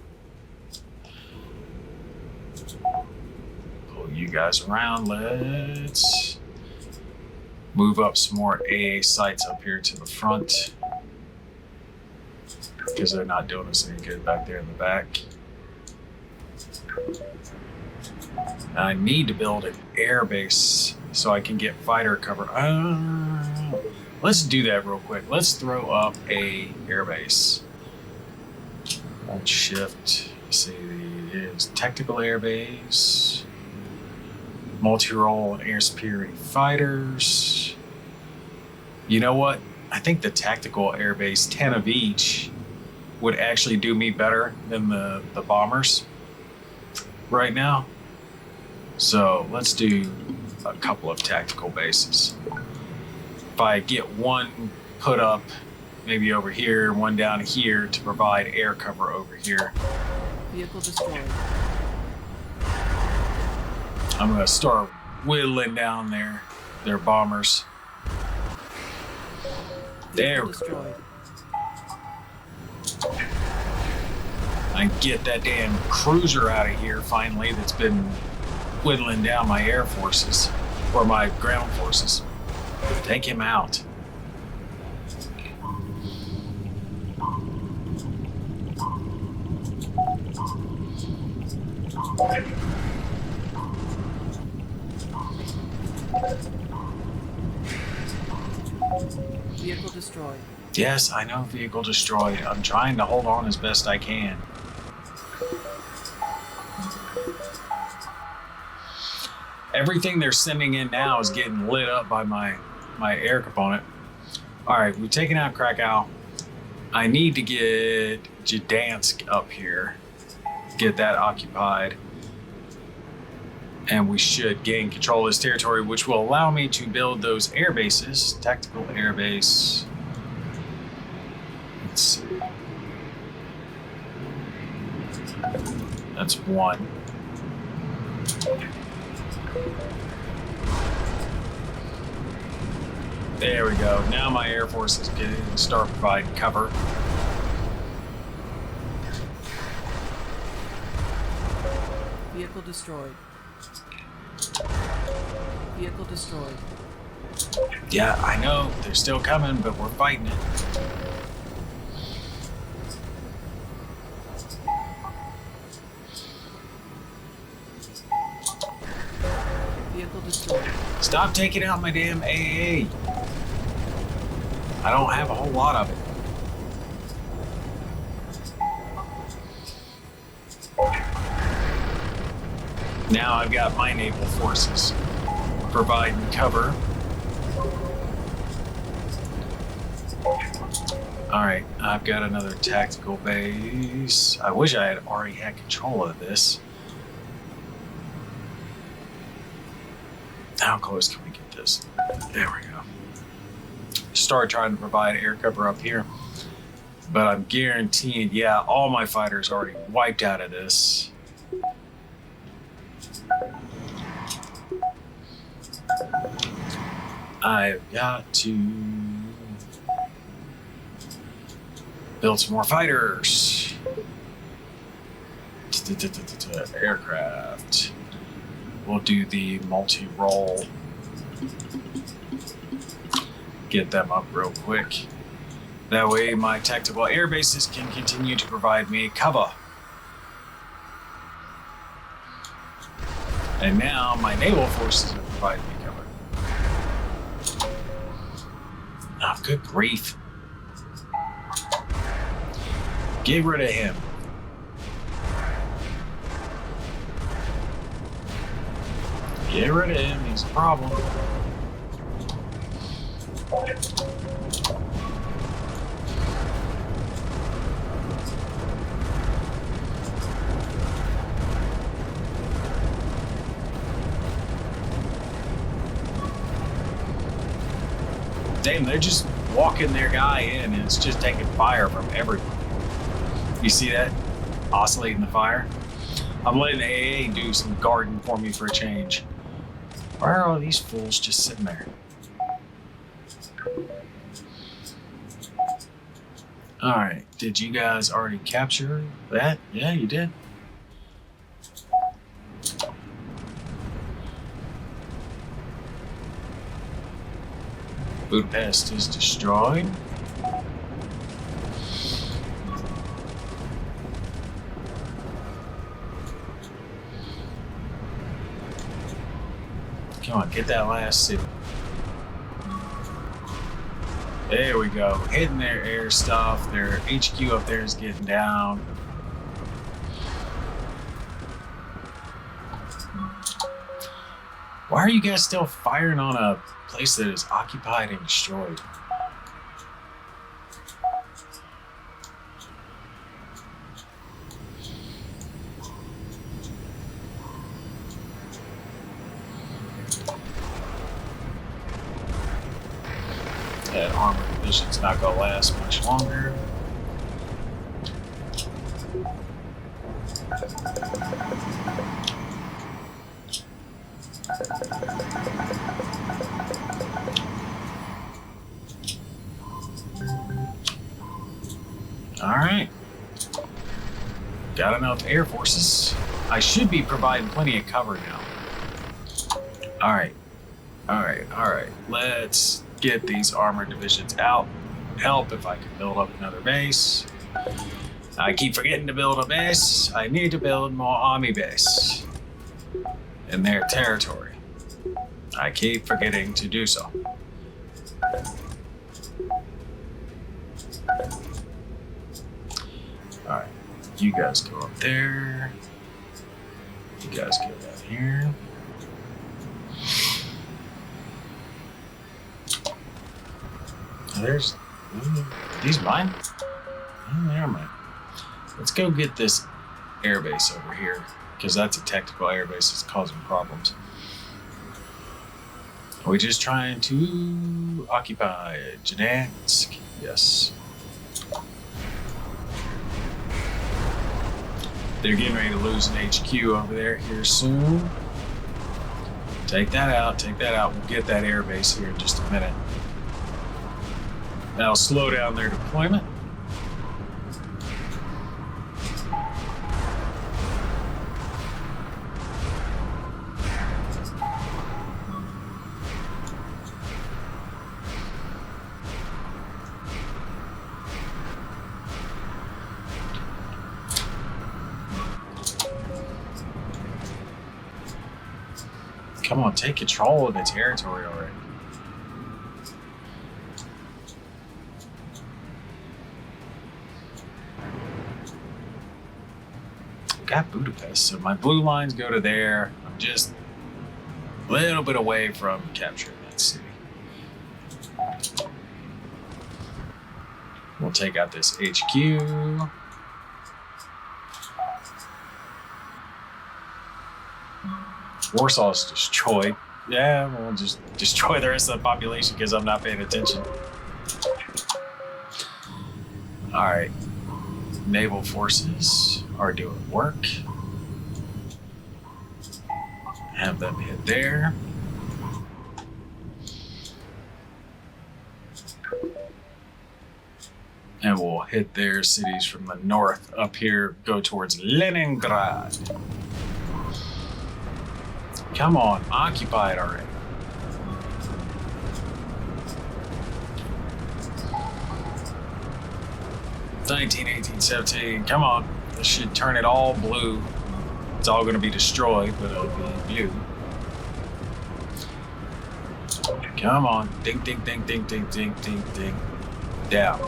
Pull you guys around. Let's move up some more AA sites up here to the front, because they're not doing us any good back there in the back. I need to build an air base so I can get fighter cover. Let's do that real quick. Let's throw up a air base. Hold shift. Let's see, it is tactical air base, multi-role and air superiority fighters. You know what? I think the tactical air base, 10 of each, would actually do me better than the bombers right now. So let's do a couple of tactical bases. If I get one put up maybe over here, one down here to provide air cover over here. Vehicle destroyed. I'm gonna start whittling down their bombers. There we go. I get that damn cruiser out of here finally that's been whittling down my air forces, or my ground forces. Take him out. Vehicle destroyed. Yes, I know, vehicle destroyed. I'm trying to hold on as best I can. Everything they're sending in now is getting lit up by my air component. All right, we've taken out Krakow. I need to get Gdansk up here, get that occupied, and we should gain control of this territory, which will allow me to build those air bases. Tactical air base. Let's see. That's one. There we go. Now my air force is getting to start providing cover. Vehicle destroyed. Vehicle destroyed. Yeah, I know. They're still coming, but we're fighting it. Vehicle destroyed. Stop taking out my damn AA. I don't have a whole lot of it. Now I've got my naval forces providing cover. All right, I've got another tactical base. I wish I had already had control of this. How close can we get this? There we go. Start trying to provide air cover up here. But I'm guaranteeing, yeah, all my fighters already wiped out of this. I've got to build some more fighters. Aircraft. We'll do the multi-role. Get them up real quick. That way my tactical air bases can continue to provide me cover. And now my naval forces are providing me cover. Oh, good grief. Get rid of him. Get rid of him, he's a problem. Damn, they're just walking their guy in and it's just taking fire from everyone. You see that? Oscillating the fire? I'm letting the AA do some guarding for me for a change. Why are all these fools just sitting there? Alright, did you guys already capture that? Yeah, you did. Budapest is destroyed. Come on, get that last city. There we go. Hitting their air stuff. Their HQ up there is getting down. Why are you guys still firing on a place that is occupied and destroyed? That armor division's not gonna last much longer. Alright. Got enough air forces. I should be providing plenty of cover now. Alright. Alright. Let's get these armor divisions out. Help if I can build up another base. I keep forgetting to build a base. I need to build more army base in their territory. I keep forgetting to do so. Alright, you guys go up there. You guys go down here. There's these mine? Oh, never mind. Let's go get this airbase over here, because that's a tactical airbase that's causing problems. Are we just trying to occupy Gdansk? Yes. They're getting ready to lose an HQ over there here soon. Take that out, take that out. We'll get that airbase here in just a minute. That'll slow down their deployment. Come on, take control of the territory already. Got Budapest, so my blue lines go to there. I'm just a little bit away from capturing that city. We'll take out this HQ. Warsaw's destroyed. Yeah, we'll just destroy the rest of the population because I'm not paying attention. Alright. Naval forces are doing work. Have them hit there. And we'll hit their cities from the north up here, go towards Leningrad. Come on, occupy it already. '19, 18, 17, come on. This should turn it all blue. It's all gonna be destroyed, but it'll be blue. Come on, ding, ding, ding, ding, ding, ding, ding, ding. Down.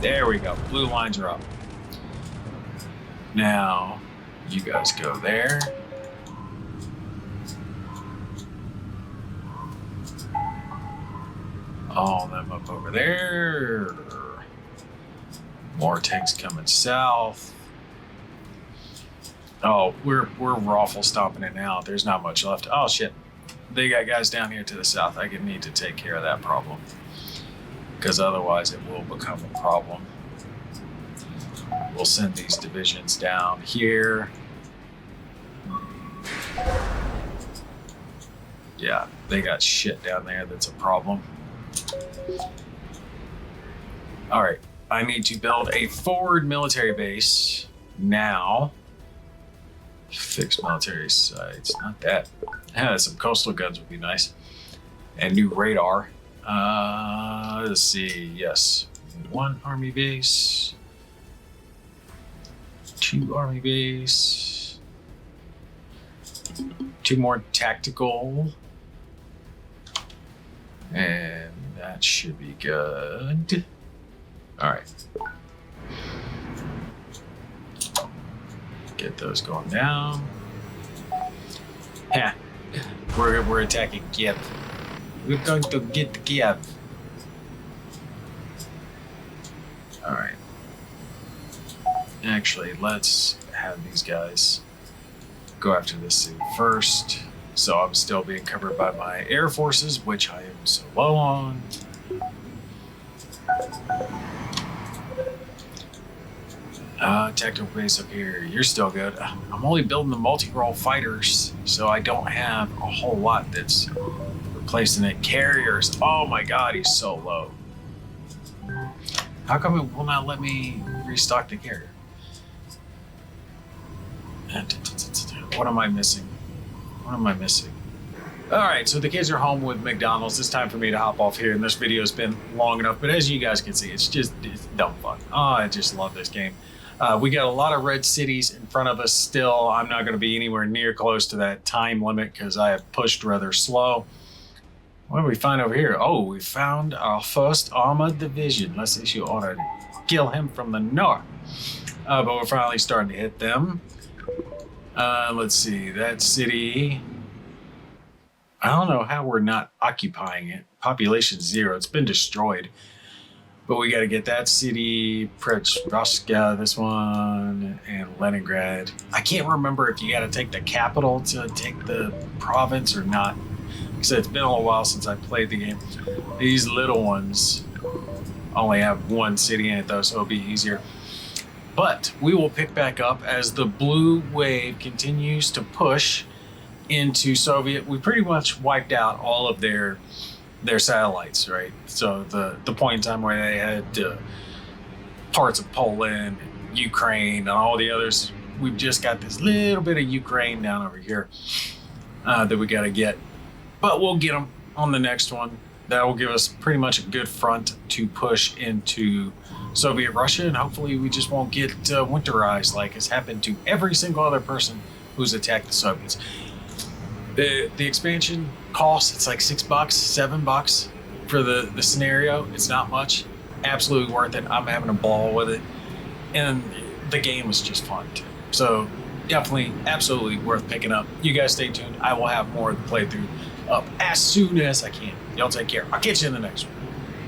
There we go, blue lines are up. Now, you guys go there. All of them up over there. More tanks coming south. Oh, we're raffle stomping it now. There's not much left. Oh shit. They got guys down here to the south. I need to take care of that problem, because otherwise it will become a problem. We'll send these divisions down here. Yeah, they got shit down there that's a problem. All right, I need to build a forward military base now. Fixed military sites, not that. Yeah, some coastal guns would be nice. And new radar. Let's see, yes. 1 army base. 2 army base. 2 more tactical. And that should be good. All right. Get those going down. Yeah, we're attacking Kiev. We're going to get Kiev. All right. Actually, let's have these guys go after this city first. So I'm still being covered by my air forces, which I am so low on. Tactical base up here. You're still good. I'm only building the multi-role fighters, so I don't have a whole lot that's replacing it. Carriers. Oh my god, he's so low. How come it will not let me restock the carrier? What am I missing? What am I missing? All right, so the kids are home with McDonald's. It's time for me to hop off here, and this video's been long enough, but as you guys can see, it's dumb fun. Oh, I just love this game. We got a lot of red cities in front of us still. I'm not going to be anywhere near close to that time limit because I have pushed rather slow. What do we find over here? Oh, we found our first armored division. Let's issue order to kill him from the north. But we're finally starting to hit them. Let's see, that city. I don't know how we're not occupying it. Population 0. It's been destroyed. But we got to get that city, Prechrovska, this one, and Leningrad. I can't remember if you got to take the capital to take the province or not. Like I said, it's been a little while since I played the game. These little ones only have 1 city in it, though, so it'll be easier. But we will pick back up as the blue wave continues to push into Soviet. We pretty much wiped out all of their satellites, right? So the point in time where they had parts of Poland, Ukraine, and all the others, we've just got this little bit of Ukraine down over here that we got to get. But we'll get them on the next one. That will give us pretty much a good front to push into Soviet Russia, and hopefully we just won't get winterized like has happened to every single other person who's attacked the Soviets. The expansion cost, it's like $6, $7 for the scenario. It's not much. Absolutely worth it. I'm having a ball with it. And the game was just fun too. So definitely, absolutely worth picking up. You guys stay tuned. I will have more of the playthrough up as soon as I can. Y'all take care. I'll catch you in the next one.